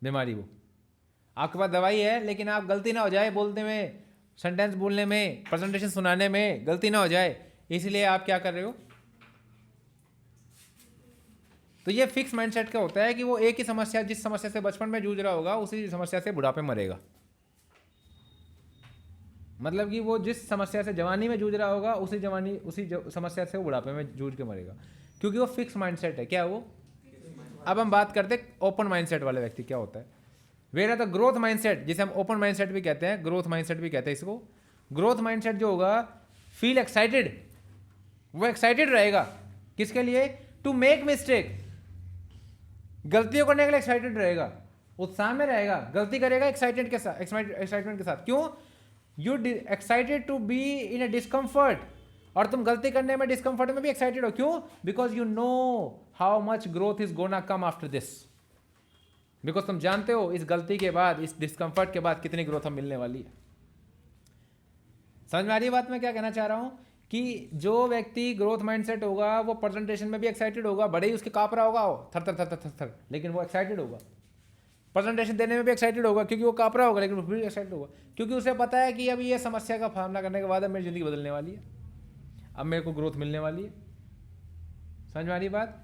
बीमारी, वो आपके पास दवाई है, लेकिन आप गलती ना हो जाए बोलने में, सेंटेंस बोलने में, प्रेजेंटेशन सुनाने में गलती ना हो जाए, इसलिए आप क्या कर रहे हो। तो ये फिक्स माइंडसेट का होता है कि वो एक ही समस्या, जिस समस्या से बचपन में जूझ रहा होगा उसी समस्या से बुढ़ापे में मरेगा। मतलब कि वो जिस समस्या से जवानी में जूझ रहा होगा उसी समस्या से वो बुढ़ापे में जूझ के मरेगा, क्योंकि वो फिक्स माइंडसेट है। क्या वो? अब हम बात करते हैं ओपन माइंडसेट वाले व्यक्ति क्या होता है। Where are the growth mindset, जिसे हम ओपन माइंडसेट भी कहते हैं, ग्रोथ माइंडसेट भी कहते हैं इसको। ग्रोथ माइंडसेट जो होगा, फील एक्साइटेड, वो एक्साइटेड रहेगा किसके लिए? टू मेक मिस्टेक, गलतियों करने के लिए एक्साइटेड रहेगा, उत्साह में रहेगा, गलती करेगा एक्साइटेड के साथ, एक्साइटमेंट के साथ। क्यों? You excited to be in a discomfort, और तुम गलती करने में डिस्कम्फर्ट में भी एक्साइटेड हो। क्यों? Because you know how much growth is gonna come after this. Because तुम जानते हो इस गलती के बाद, इस डिस्कम्फर्ट के बाद कितनी ग्रोथ हम मिलने वाली है। समझ में आ रही है बात मैं क्या कहना चाह रहा हूं? कि जो व्यक्ति ग्रोथ माइंडसेट होगा वो प्रेजेंटेशन में भी एक्साइटेड होगा, बड़े ही उसके काँप रहा होगा, थर थर थर थर थर थर, लेकिन वो एक्साइटेड होगा। प्रेजेंटेशन देने में भी एक्साइटेड होगा क्योंकि वो काँप रहा होगा, लेकिन वो भी एक्साइटेड होगा, क्योंकि उसे पता है कि अभी ये समस्या का सामना करने के बाद अब मेरी ज़िंदगी बदलने वाली है, अब मेरे को ग्रोथ मिलने वाली है। समझ में आ रही बात?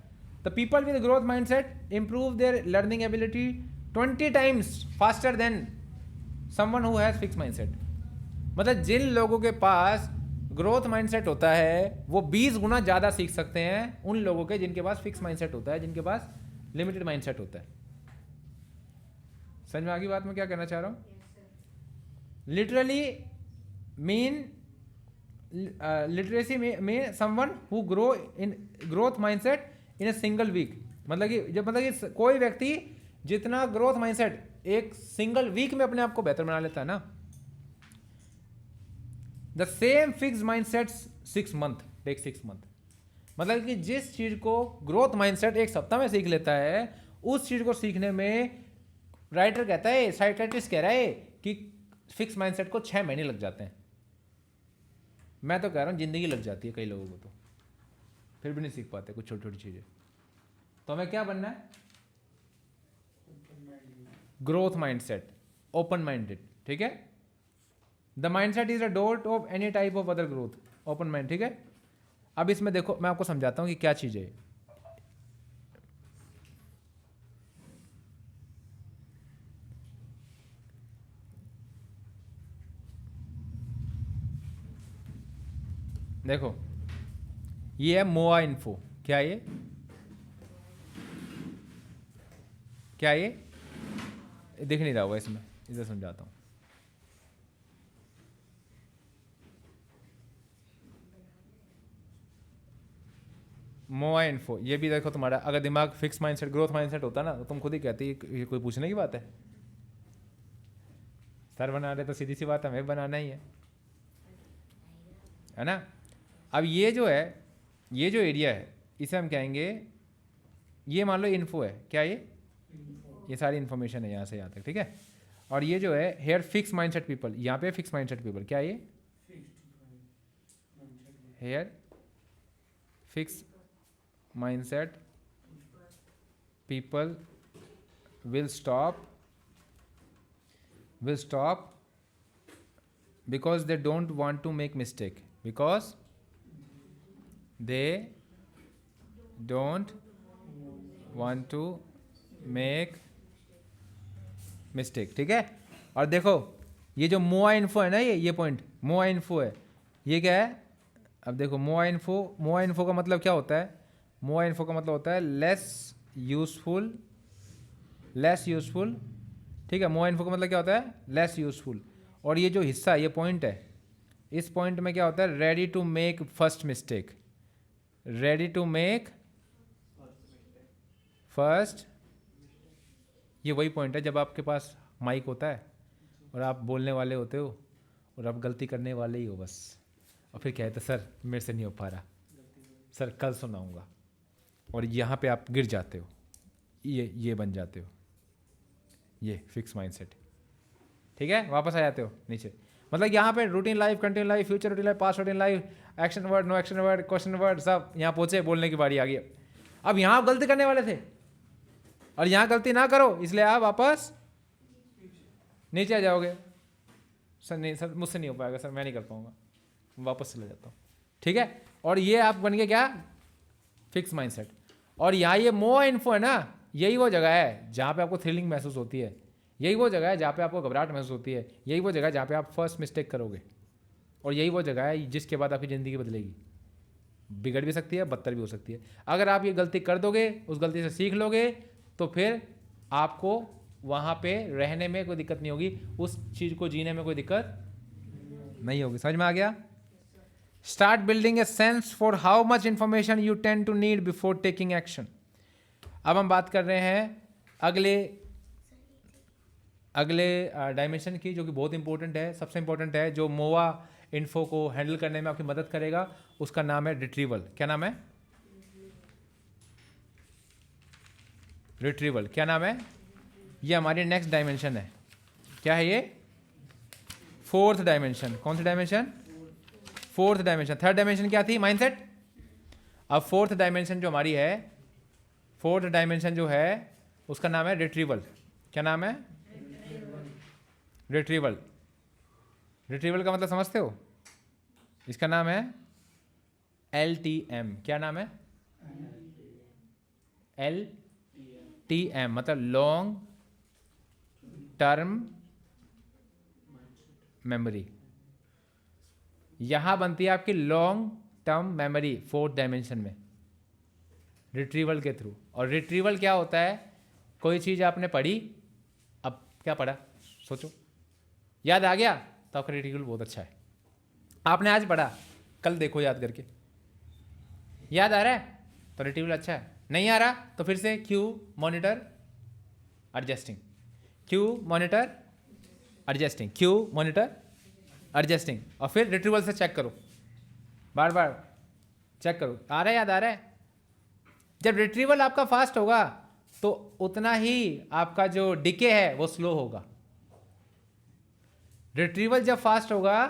The people with growth mindset improve their learning ability 20 times faster than someone who has fixed mindset। मतलब जिन लोगों के पास ग्रोथ माइंडसेट होता है वो 20 गुना ज़्यादा सीख सकते हैं उन लोगों के जिनके पास फिक्स माइंडसेट होता है, जिनके पास लिमिटेड माइंडसेट होता है। समझ में आ गई बात मैं क्या कहना चाह रहा हूँ? लिटरली मीन लिटरेसी में someone who grow in growth mindset in a single week, मतलब कि कोई व्यक्ति जितना ग्रोथ माइंडसेट एक सिंगल वीक में अपने आप को बेहतर बना लेता है ना, the same fix mindset 6 month take 6 month, मतलब कि जिस चीज को ग्रोथ माइंडसेट एक सप्ताह में सीख लेता है, उस चीज को सीखने में राइटर कहता है, साइकियाट्रिस्ट कह रहा है कि फिक्स माइंडसेट को 6 महीने लग जाते हैं। मैं तो कह रहा हूँ जिंदगी लग जाती है कई लोगों को, तो फिर भी नहीं सीख पाते कुछ छोटी छोटी चीजें। तो हमें क्या बनना है? ग्रोथ माइंडसेट, ओपन माइंडेड, ठीक है। The mindset is a door of any type of other growth, open mind, ठीक है। अब इसमें देखो मैं आपको समझाता हूं कि क्या चीज है। देखो ये है मोआ इन्फो, क्या ये दिख नहीं रहा होगा इसमें, इसे समझाता हूं। मोआ इन्फो, ये भी देखो तुम्हारा, अगर दिमाग फिक्स माइंडसेट ग्रोथ माइंडसेट होता ना तो तुम खुद ही कहती ये कोई पूछने की बात है, सर बना रहे तो सीधी सी बात है हमें बनाना ही है ना। अब ये जो है, ये जो एरिया है इसे हम कहेंगे, ये मान लो इन्फो है, क्या ये सारी इन्फॉर्मेशन है यहाँ से यहाँ तक, ठीक है। और ये जो है हेयर फिक्स माइंडसेट पीपल, यहाँ पे फिक्स माइंडसेट पीपल, क्या ये here fix mindset people will stop because they don't want to make mistake, because they don't want to make mistake, ठीक है। और देखो ये जो मोआ इन्फो है ना, ये पॉइंट मोआ इन्फो है, ये क्या है? अब देखो मोआ इन्फो का मतलब क्या होता है? मोआ इन्फो का मतलब होता है लेस यूजफुल, ठीक है। मोआ इन्फो का मतलब क्या होता है? Less useful. और ये जो हिस्सा, ये पॉइंट है, इस पॉइंट में क्या होता है? Ready to make first mistake, ये वही पॉइंट है जब आपके पास माइक होता है और आप बोलने वाले होते हो और आप गलती करने वाले ही हो बस, और फिर कहते सर मेरे से नहीं हो पा रहा, सर कल सुनाऊंगा, और यहाँ पे आप गिर जाते हो, ये बन जाते हो, ये फिक्स माइंडसेट, ठीक है। वापस आ जाते हो नीचे, मतलब यहाँ पे routine life, continue life, future routine life, past routine life, action word, no action word, question word, सब यहाँ पहुँचे, बोलने की बारी आ गई। अब यहाँ आप गलती करने वाले थे और यहाँ गलती ना करो, इसलिए आप वापस नीचे आ जाओगे। सर नहीं, सर मुझसे नहीं हो पाएगा, सर मैं नहीं कर पाऊंगा, वापस चला जाता हूँ, ठीक है। और ये आप बन गए क्या? Fix mindset. और यहाँ ये मोआ इन्फो है ना, यही वो जगह है जहाँ पे आपको थ्रिलिंग महसूस होती है, यही वो जगह है जहाँ पे आपको घबराहट महसूस होती है, यही वो जगह है जहाँ पे आप फर्स्ट मिस्टेक करोगे, और यही वो जगह है जिसके बाद आपकी ज़िंदगी बदलेगी, बिगड़ भी सकती है, बदतर भी हो सकती है। अगर आप ये गलती कर दोगे, उस गलती से सीख लोगे, तो फिर आपको वहाँ पे रहने में कोई दिक्कत नहीं होगी, उस चीज़ को जीने में कोई दिक्कत नहीं होगी। समझ में आ गया? Start building a sense for how much information you tend to need before taking action. अब हम बात कर रहे हैं अगले डायमेंशन की, जो कि बहुत इंपॉर्टेंट है, सबसे इंपॉर्टेंट है, जो मोआ इन्फो को हैंडल करने में आपकी मदद करेगा, उसका नाम है रिट्रीवल। क्या नाम है? रिट्रीवल। क्या नाम है? ये हमारी नेक्स्ट डायमेंशन है। क्या है ये? Fourth dimension. कौन सी dimension? Fourth dimension. Third dimension क्या थी? माइंडसेट। अब फोर्थ डायमेंशन जो हमारी है, फोर्थ डायमेंशन जो है उसका नाम है रिट्रीवल। क्या नाम है? रिट्रीवल। रिट्रीवल का मतलब समझते हो? इसका नाम है LTM। क्या नाम है? LTM मतलब लॉन्ग टर्म मेमोरी। यहां बनती है आपकी long term memory fourth dimension में, रिट्रीवल के थ्रू। और रिट्रीवल क्या होता है? कोई चीज़ आपने पढ़ी, अब क्या पढ़ा सोचो, याद आ गया तो आपका रिट्रीवल बहुत अच्छा है। आपने आज पढ़ा, कल देखो याद करके। याद आ रहा है तो रिट्रीवल अच्छा है, नहीं आ रहा तो फिर से Q monitor adjusting, Q monitor adjusting, Q monitor adjusting, और फिर रिट्रीवल से चेक करो, बार बार चेक करो। आ रहा है, याद आ रहा है? जब रिट्रीवल आपका फास्ट होगा तो उतना ही आपका जो डिके है वो स्लो होगा। रिट्रीवल जब फास्ट होगा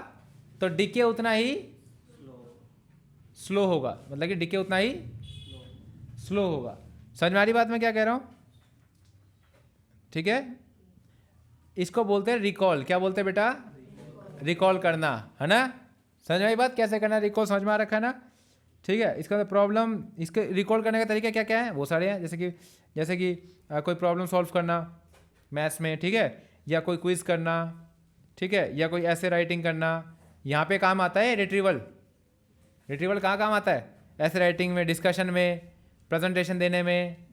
तो डिके उतना ही स्लो होगा, मतलब कि डिके उतना ही स्लो होगा। समझ में आ रही बात मैं क्या कह रहा हूं? ठीक है, इसको बोलते हैं रिकॉल। क्या बोलते हैं बेटा? रिकॉल करना, है ना? समझ में आई बात कैसे करना? रिकॉल समझ में आ रखा है ना? ठीक है, इसका प्रॉब्लम, इसके रिकॉल करने का तरीका क्या क्या है वो सारे हैं, जैसे कि कोई प्रॉब्लम सॉल्व करना मैथ्स में, ठीक है, या कोई क्विज करना, ठीक है, या कोई ऐसे राइटिंग करना, यहाँ पे काम आता है रिट्रीवल। रिट्रीवल कहाँ काम आता है? ऐसे राइटिंग में, डिस्कशन में, प्रेजेंटेशन देने में,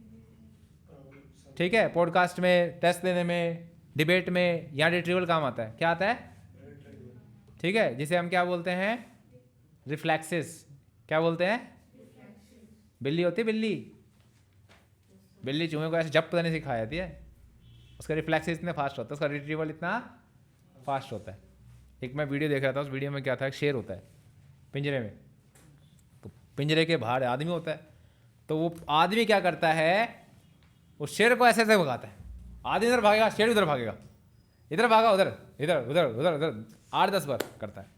ठीक है, पॉडकास्ट में, टेस्ट देने में, डिबेट में, यहाँ रिट्रीवल काम आता है। क्या आता है? ठीक है, जिसे हम क्या बोलते हैं? रिफ्लेक्सेस। क्या बोलते हैं? बिल्ली होती है, बिल्ली, बिल्ली चूहे को ऐसे जब पता नहीं सिखाई जाती है, उसका रिफ्लेक्सेस इतने फास्ट होता है, उसका रिट्रीवल इतना फास्ट होता है। एक मैं वीडियो देख रहा था, उस वीडियो में क्या था, एक शेर होता है पिंजरे में, तो पिंजरे के बाहर आदमी होता है, तो वो आदमी क्या करता है, उस शेर को ऐसे ऐसे भगाता है। आदमी इधर भागेगा, शेर उधर भागेगा, इधर भागा उधर, इधर उधर उधर उधर, 8-10 बार करता है।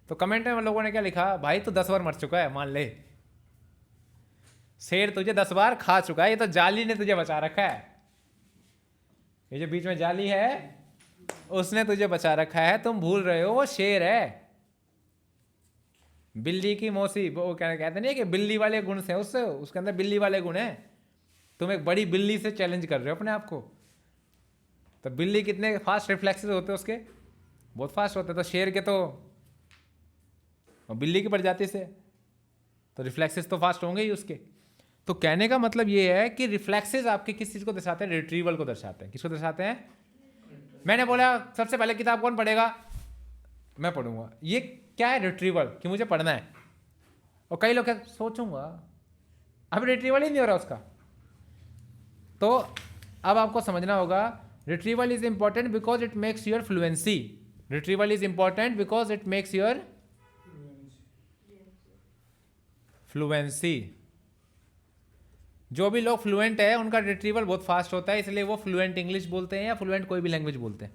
तो कमेंट में लोगों ने क्या लिखा, भाई तू 10 बार मर चुका है, मान ले, शेर तुझे 10 बार खा चुका है, ये तो जाली ने तुझे बचा रखा है, ये जो बीच में जाली है उसने तुझे बचा रखा है, तुम भूल रहे हो वो शेर है। बिल्ली की मौसी, वो कहते नहीं कि बिल्ली वाले गुण से, उससे उसके अंदर बिल्ली वाले गुण है। तुम एक बड़ी बिल्ली से चैलेंज कर रहे हो अपने आप को। तो बिल्ली कितने फास्ट रिफ्लेक्सेस होते हैं उसके, बहुत फास्ट होते हैं। तो शेर के तो, और बिल्ली की प्रजाति से तो रिफ्लेक्सेस तो फास्ट होंगे ही उसके। तो कहने का मतलब ये है कि रिफ्लेक्सेस आपके किस चीज़ को दर्शाते हैं? रिट्रीवल को दर्शाते हैं। किसको दर्शाते हैं? मैंने बोला सबसे पहले किताब कौन पढ़ेगा? मैं पढ़ूंगा। ये क्या है? रिट्रीवल, कि मुझे पढ़ना है। और कई लोग सोचूंगा, अब रिट्रीवल ही नहीं हो रहा उसका। तो अब आपको समझना होगा, retrieval is important because it makes your fluency. Retrieval is important because it makes your fluency. जो भी लोग फ्लुएंट है उनका रिट्रीवल बहुत फास्ट होता है, इसलिए वो फ्लुएंट इंग्लिश बोलते हैं या फ्लुएंट कोई भी लैंग्वेज बोलते हैं।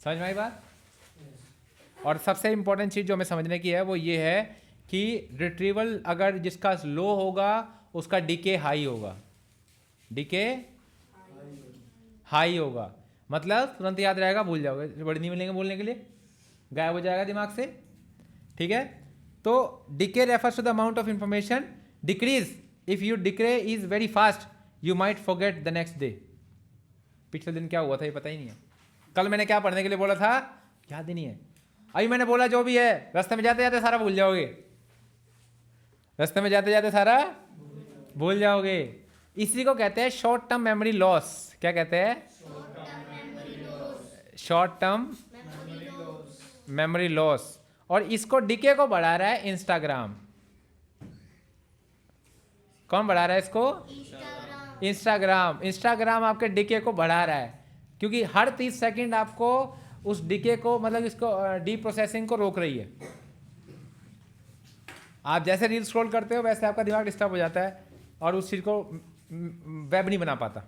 समझ में आई बात? और सबसे इंपॉर्टेंट चीज जो हमें समझने की है वो ये है कि रिट्रीवल अगर जिसका लो होगा उसका डीके हाई होगा। डीके हाई होगा मतलब तुरंत याद रहेगा, भूल जाओगे, वर्ड नहीं मिलेंगे बोलने के लिए, गायब हो जाएगा दिमाग से। ठीक है, तो decay refers to the amount of information decrease. If you decay is very fast you might forget the next day. पिछले दिन क्या हुआ था ये पता ही नहीं है, कल मैंने क्या पढ़ने के लिए बोला था याद ही नहीं है, अभी मैंने बोला जो भी है, रास्ते में जाते जाते सारा भूल जाओगे, रास्ते में जाते जाते सारा भूल जाओगे। इसी को कहते हैं शॉर्ट टर्म मेमोरी लॉस। क्या कहते हैं? Short term memory loss. और इसको डीके को बढ़ा रहा है इंस्टाग्राम। कौन बढ़ा रहा है इसको? इंस्टाग्राम। इंस्टाग्राम आपके डीके को बढ़ा रहा है क्योंकि हर 30 सेकंड आपको उस डीके को, मतलब इसको डी प्रोसेसिंग को रोक रही है। आप जैसे रील स्क्रॉल करते हो वैसे आपका दिमाग डिस्टर्ब हो जाता है और उस चीज़ को वेब नहीं बना पाता।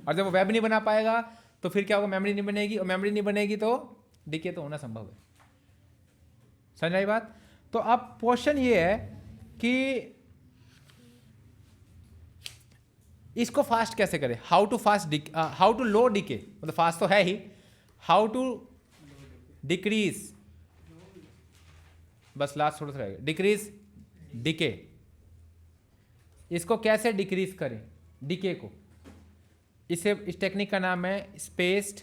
और जब वो वेब नहीं बना पाएगा तो फिर क्या होगा? मेमोरी नहीं बनेगी, और मेमोरी नहीं बनेगी तो डीके तो होना संभव है। समझ आई बात? तो अब क्वेश्चन ये है कि इसको फास्ट कैसे करें? How to fast, how to low डीके, मतलब फास्ट तो है ही, हाउ टू डिक्रीज, बस लास्ट थोड़ा सा रहेगा, डिक्रीज डीके। इसको कैसे डिक्रीज करें डीके को? इसे, इस टेक्निक का नाम है स्पेस्ड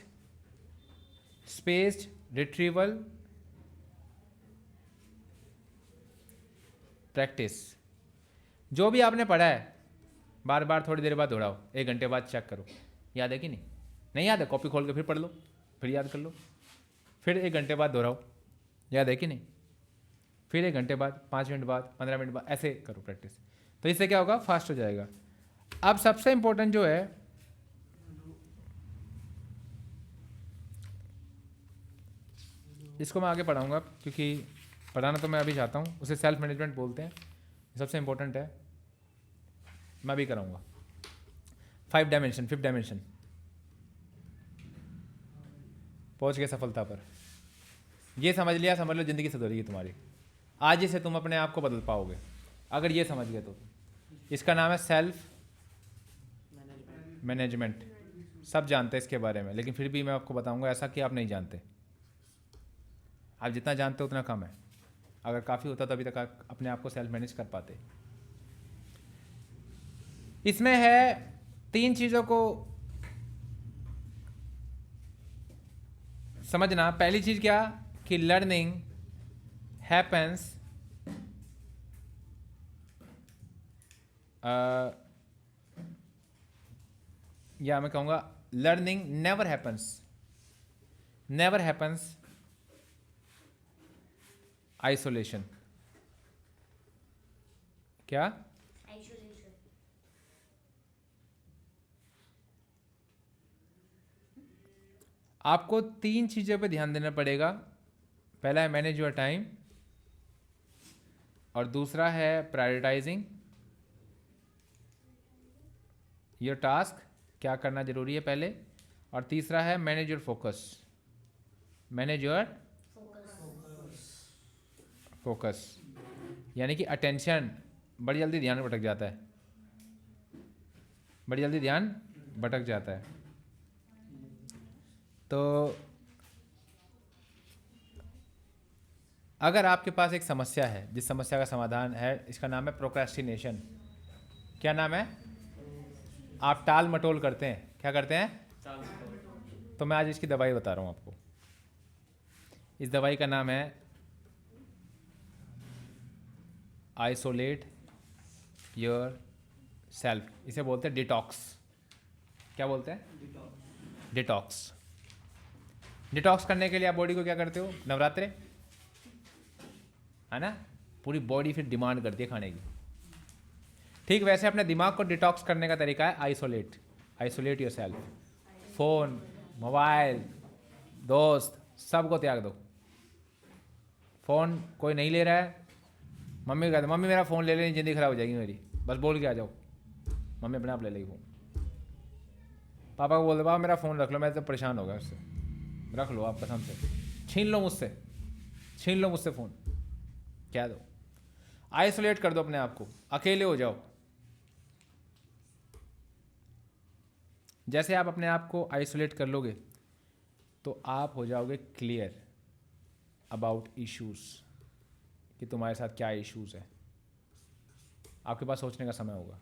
रिट्रीवल प्रैक्टिस। जो भी आपने पढ़ा है बार बार थोड़ी देर बाद दोहराओ, 1 घंटे बाद चेक करो याद है कि नहीं। नहीं याद है, कॉपी खोल के फिर पढ़ लो, फिर याद कर लो, फिर 1 घंटे बाद दोहराओ, याद है कि नहीं। फिर 1 घंटे बाद, 5 मिनट बाद, 15 मिनट बाद, ऐसे करो प्रैक्टिस। तो इससे क्या होगा, फास्ट हो जाएगा। अब सबसे इम्पोर्टेंट जो है, इसको मैं आगे पढ़ाऊँगा क्योंकि पढ़ाना तो मैं अभी चाहता हूँ, उसे सेल्फ मैनेजमेंट बोलते हैं, सबसे इम्पोर्टेंट है, मैं भी कराऊँगा। 5 डायमेंशन, 5th डायमेंशन, पहुँच गए सफलता पर। ये समझ लिया, समझ लो ज़िंदगी सुधरेगी तुम्हारी। आज ही से तुम अपने आप को बदल पाओगे अगर ये समझ गए तो। इसका नाम है सेल्फ मैनेजमेंट। सब जानते हैं इसके बारे में, लेकिन फिर भी मैं आपको बताऊंगा ऐसा कि आप नहीं जानते। आप जितना जानते हो उतना कम है। अगर काफ़ी होता तो अभी तक आप अपने आप को सेल्फ मैनेज कर पाते। इसमें है 3 चीज़ों को समझना। पहली चीज़ क्या कि लर्निंग हैपेंस या मैं कहूँगा लर्निंग नेवर हैपन्स आइसोलेशन। क्या? आपको 3 चीज़ों पे ध्यान देना पड़ेगा। पहला है मैनेज योर टाइम, और दूसरा है प्रायोरिटाइजिंग योर टास्क, क्या करना जरूरी है पहले, और तीसरा है मैनेज योर फोकस, यानी कि अटेंशन। बड़ी जल्दी ध्यान भटक जाता है, तो अगर आपके पास एक समस्या है, जिस समस्या का समाधान है, इसका नाम है प्रोक्रेस्टिनेशन। क्या नाम है? आप टाल मटोल करते हैं। क्या करते हैं? तो मैं आज इसकी दवाई बता रहा हूँ आपको। इस दवाई का नाम है आइसोलेट योर सेल्फ। इसे बोलते हैं डिटॉक्स। क्या बोलते हैं? डिटॉक्स। डिटॉक्स करने के लिए आप बॉडी को क्या करते हो? नवरात्रे, है ना, पूरी बॉडी फिर डिमांड करती है खाने की। ठीक वैसे अपने दिमाग को डिटॉक्स करने का तरीका है isolate your self. Phone, mobile, दोस्त, सबको त्याग दो। फ़ोन कोई नहीं ले रहा है, मम्मी कहते मम्मी मेरा फ़ोन ले लेनी, ज़िंदगी ख़राब हो जाएगी मेरी, बस बोल के आ जाओ, मम्मी अपने आप ले लेगी फ़ोन। पापा को बोल दो पापा मेरा फ़ोन रख लो, मैं तो परेशान हो गया उससे, रख लो आप कसम से, छीन लो मुझसे फ़ोन, क्या दो। आइसोलेट कर दो अपने आप को, अकेले हो जाओ। जैसे आप अपने आप को आइसोलेट कर लोगे तो आप हो जाओगे क्लियर अबाउट इश्यूज़, कि तुम्हारे साथ क्या इश्यूज़ है। आपके पास सोचने का समय होगा।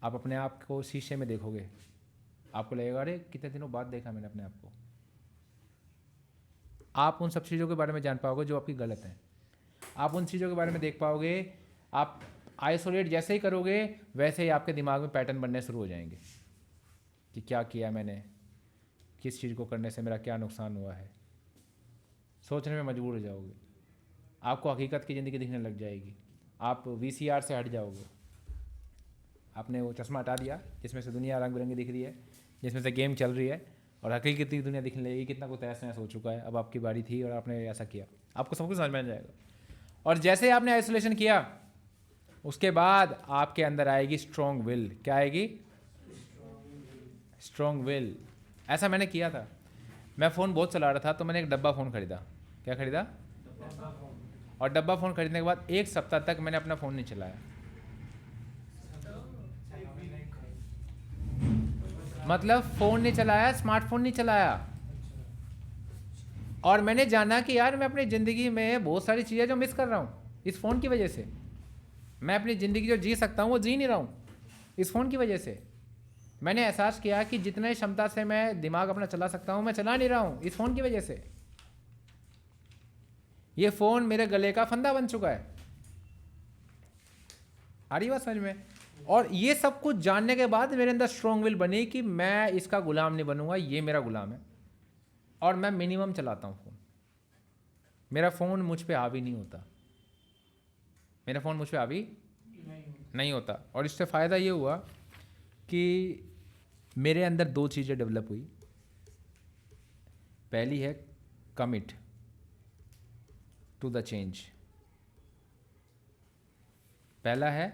आप अपने आप को शीशे में देखोगे, आपको लगेगा अरे कितने दिनों बाद देखा मैंने अपने आप को। आप उन सब चीज़ों के बारे में जान पाओगे जो आपकी गलत हैं। आप उन चीज़ों के बारे में देख पाओगे। आप आइसोलेट जैसे ही करोगे वैसे ही आपके दिमाग में पैटर्न बनने शुरू हो जाएंगे कि क्या किया मैंने, किस चीज़ को करने से मेरा क्या नुकसान हुआ है। सोचने में मजबूर हो जाओगे, आपको हकीकत की ज़िंदगी दिखने लग जाएगी। आप VCR से हट जाओगे। आपने वो चश्मा हटा दिया जिसमें से दुनिया रंग बिरंगी दिख रही है, जिसमें से गेम चल रही है, और हकीकत की दुनिया दिखने लगेगी, कितना कुछ तहस नहस हो चुका है, अब आपकी बारी थी और आपने ऐसा किया। आपको सब कुछ समझ में आ जाएगा। और जैसे आपने आइसोलेशन किया उसके बाद आपके अंदर आएगी स्ट्रॉन्ग विल। क्या आएगी? Strong will. ऐसा मैंने किया था। मैं फ़ोन बहुत चला रहा था तो मैंने एक डब्बा फ़ोन खरीदा। क्या खरीदा? और डब्बा फ़ोन खरीदने के बाद 1 सप्ताह तक मैंने अपना फ़ोन नहीं चलाया। मतलब फ़ोन नहीं चलाया, स्मार्टफोन नहीं चलाया। और मैंने जाना कि यार मैं अपनी ज़िंदगी में बहुत सारी चीज़ें जो मिस कर रहा हूँ इस फ़ोन की वजह से। मैं अपनी ज़िंदगी जो जी सकता हूँ वो जी नहीं रहा हूँ इस फ़ोन की वजह से। मैंने एहसास किया कि जितने क्षमता से मैं दिमाग अपना चला सकता हूँ मैं चला नहीं रहा हूँ इस फ़ोन की वजह से। ये फ़ोन मेरे गले का फंदा बन चुका है। आ रही बात समझ में? और ये सब कुछ जानने के बाद मेरे अंदर स्ट्रॉन्ग विल बनी कि मैं इसका गुलाम नहीं बनूंगा, ये मेरा गुलाम है। और मैं मिनिमम चलाता हूँ फ़ोन, मेरा फ़ोन मुझ पे हावी नहीं होता। मेरा फ़ोन मुझ पर हावी नहीं होता। नहीं होता। और इससे फ़ायदा ये हुआ कि मेरे अंदर दो चीज़ें डेवलप हुई। पहली है कमिट टू द चेंज। पहला है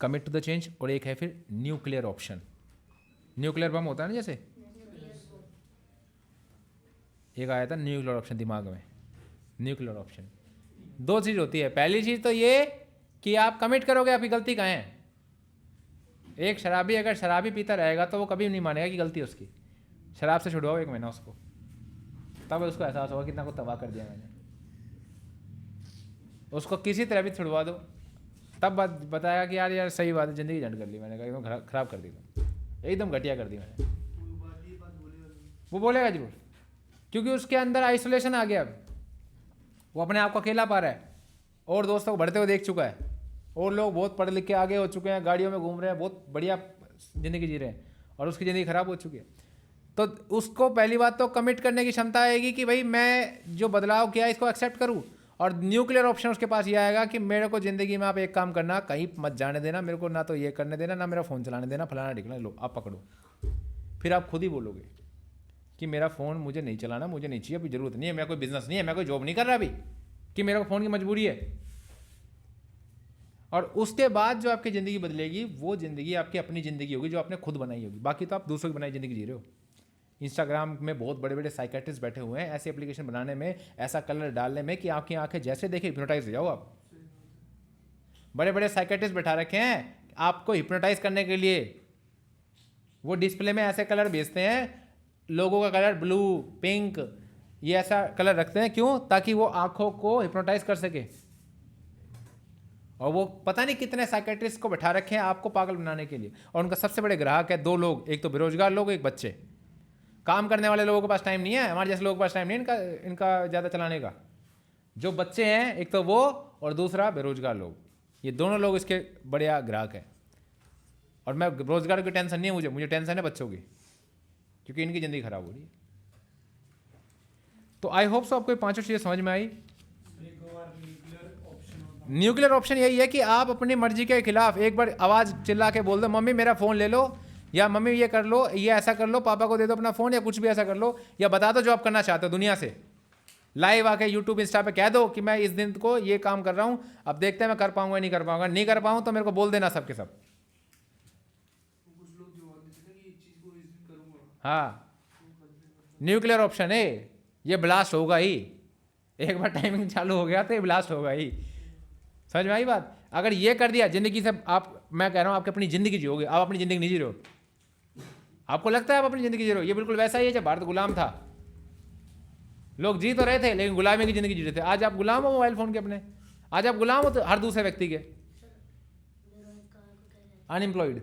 कमिट टू द चेंज और एक है फिर न्यूक्लियर ऑप्शन। न्यूक्लियर बम होता है ना, जैसे एक आया था न्यूक्लियर ऑप्शन दिमाग में। न्यूक्लियर ऑप्शन दो चीज़ होती है। पहली चीज़ तो ये कि आप कमिट करोगे आपकी गलती कहाँ है। एक शराबी अगर शराबी पीता रहेगा तो वो कभी नहीं मानेगा कि गलती है उसकी। शराब से छुड़वाओ 1 महीना उसको, तब उसको एहसास होगा कितना को तबाह कर दिया मैंने। उसको किसी तरह भी छुड़वा दो, तब बताया कि यार सही बात है, ज़िंदगी झंड कर ली मैंने, कहा एकदम खराब कर दी, एकदम घटिया कर दी मैंने। वो बोलेगा जरूर, क्योंकि उसके अंदर आइसोलेशन आ गया। अब वो अपने आप को अकेला पा रहा है, और दोस्तों को बढ़ते हुए देख चुका है, और लोग बहुत पढ़े लिख के आगे हो चुके हैं, गाड़ियों में घूम रहे हैं, बहुत बढ़िया ज़िंदगी जी रहे हैं, और उसकी ज़िंदगी ख़राब हो चुकी है। तो उसको पहली बात तो कमिट करने की क्षमता आएगी कि भाई मैं जो बदलाव किया इसको एक्सेप्ट करूं। और न्यूक्लियर ऑप्शन उसके पास ये आएगा कि मेरे को ज़िंदगी में आप एक काम करना, कहीं मत जाने देना मेरे को, ना तो ये करने देना, ना मेरा फ़ोन चलाने देना, फलाना ढिकना, लो आप पकड़ो। फिर आप खुद ही बोलोगे कि मेरा फ़ोन मुझे नहीं चलाना, मुझे नहीं चाहिए, अभी ज़रूरत नहीं है, मेरा कोई बिजनेस नहीं है, मैं कोई जॉब नहीं कर रहा अभी, कि मेरे को फ़ोन की मजबूरी है। और उसके बाद जो आपकी ज़िंदगी बदलेगी वो ज़िंदगी आपकी अपनी ज़िंदगी होगी, जो आपने खुद बनाई होगी। बाकी तो आप दूसरों की बनाई ज़िंदगी जी रहे हो। इंस्टाग्राम में बहुत बड़े बड़े साइकेट्रिस्ट बैठे हुए हैं ऐसी एप्लीकेशन बनाने में, ऐसा कलर डालने में कि आपकी आंखें जैसे देखें हिप्नोटाइज हो जाओ आप। बड़े बड़े साइकेट्रिस्ट बैठा रखे हैं आपको हिप्नोटाइज करने के लिए। वो डिस्प्ले में ऐसे कलर भेजते हैं, लोगों का कलर ब्लू, पिंक, ये ऐसा कलर रखते हैं। क्यों? ताकि वो आंखों को हिप्नोटाइज कर सके। और वो पता नहीं कितने साइकेट्रिस्ट को बैठा रखे हैं आपको पागल बनाने के लिए। और उनका सबसे बड़े ग्राहक है 2 लोग, एक तो बेरोजगार लोग, एक बच्चे। काम करने वाले लोगों के पास टाइम नहीं है, हमारे जैसे लोगों के पास टाइम नहीं है इनका ज़्यादा चलाने का। जो बच्चे हैं एक तो वो, और दूसरा बेरोजगार लोग, ये दोनों लोग इसके बढ़िया ग्राहक हैं। और मैं रोजगार की टेंशन नहीं है मुझे टेंशन है बच्चों की, क्योंकि इनकी ज़िंदगी खराब हो रही है। तो आई होप सो आपको ये 5 चीज़ें समझ में आई। न्यूक्लियर ऑप्शन यही है कि आप अपनी मर्जी के खिलाफ एक बार आवाज़ चिल्ला के बोल दो, मम्मी मेरा फ़ोन ले लो, या मम्मी ये कर लो, ये ऐसा कर लो, पापा को दे दो अपना फ़ोन, या कुछ भी ऐसा कर लो, या बता दो जो आप करना चाहते हो दुनिया से। लाइव आके यूट्यूब इंस्टा पे कह दो कि मैं इस दिन को ये काम कर रहा हूँ, अब देखते हैं मैं कर पाऊंगा नहीं कर पाऊंगा। नहीं कर पाऊँ तो मेरे को बोल देना सबके सब। हाँ, न्यूक्लियर ऑप्शन है ये, ब्लास्ट होगा ही। एक बार टाइमिंग चालू हो गया तो ये ब्लास्ट होगा ही। समझ में आई बात? अगर ये कर दिया ज़िंदगी से आप, मैं कह रहा हूँ आपकी अपनी ज़िंदगी जियोगे। आप अपनी ज़िंदगी नहीं जी रहे हो, आपको लगता है आप अपनी ज़िंदगी जी रहे हो। ये बिल्कुल वैसा ही है जब भारत गुलाम था, लोग जी तो रहे थे लेकिन गुलामी की ज़िंदगी जी रहे थे। आज आप गुलाम हो मोबाइल फ़ोन के अपने, आज आप गुलाम हो तो हर दूसरे व्यक्ति के, अनएम्प्लॉयड।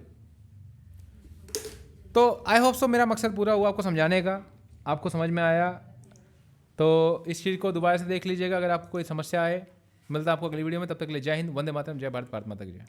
तो आई होप सो मेरा मकसद पूरा हुआ आपको समझाने का, आपको समझ में आया। तो इस चीज़ को दोबारा से देख लीजिएगा अगर आपको कोई समस्या आए। मिलता है आपको अगली वीडियो में, तब तक के लिए जय हिंद, वंदे मातरम, जय भारत, भारत माता की जय।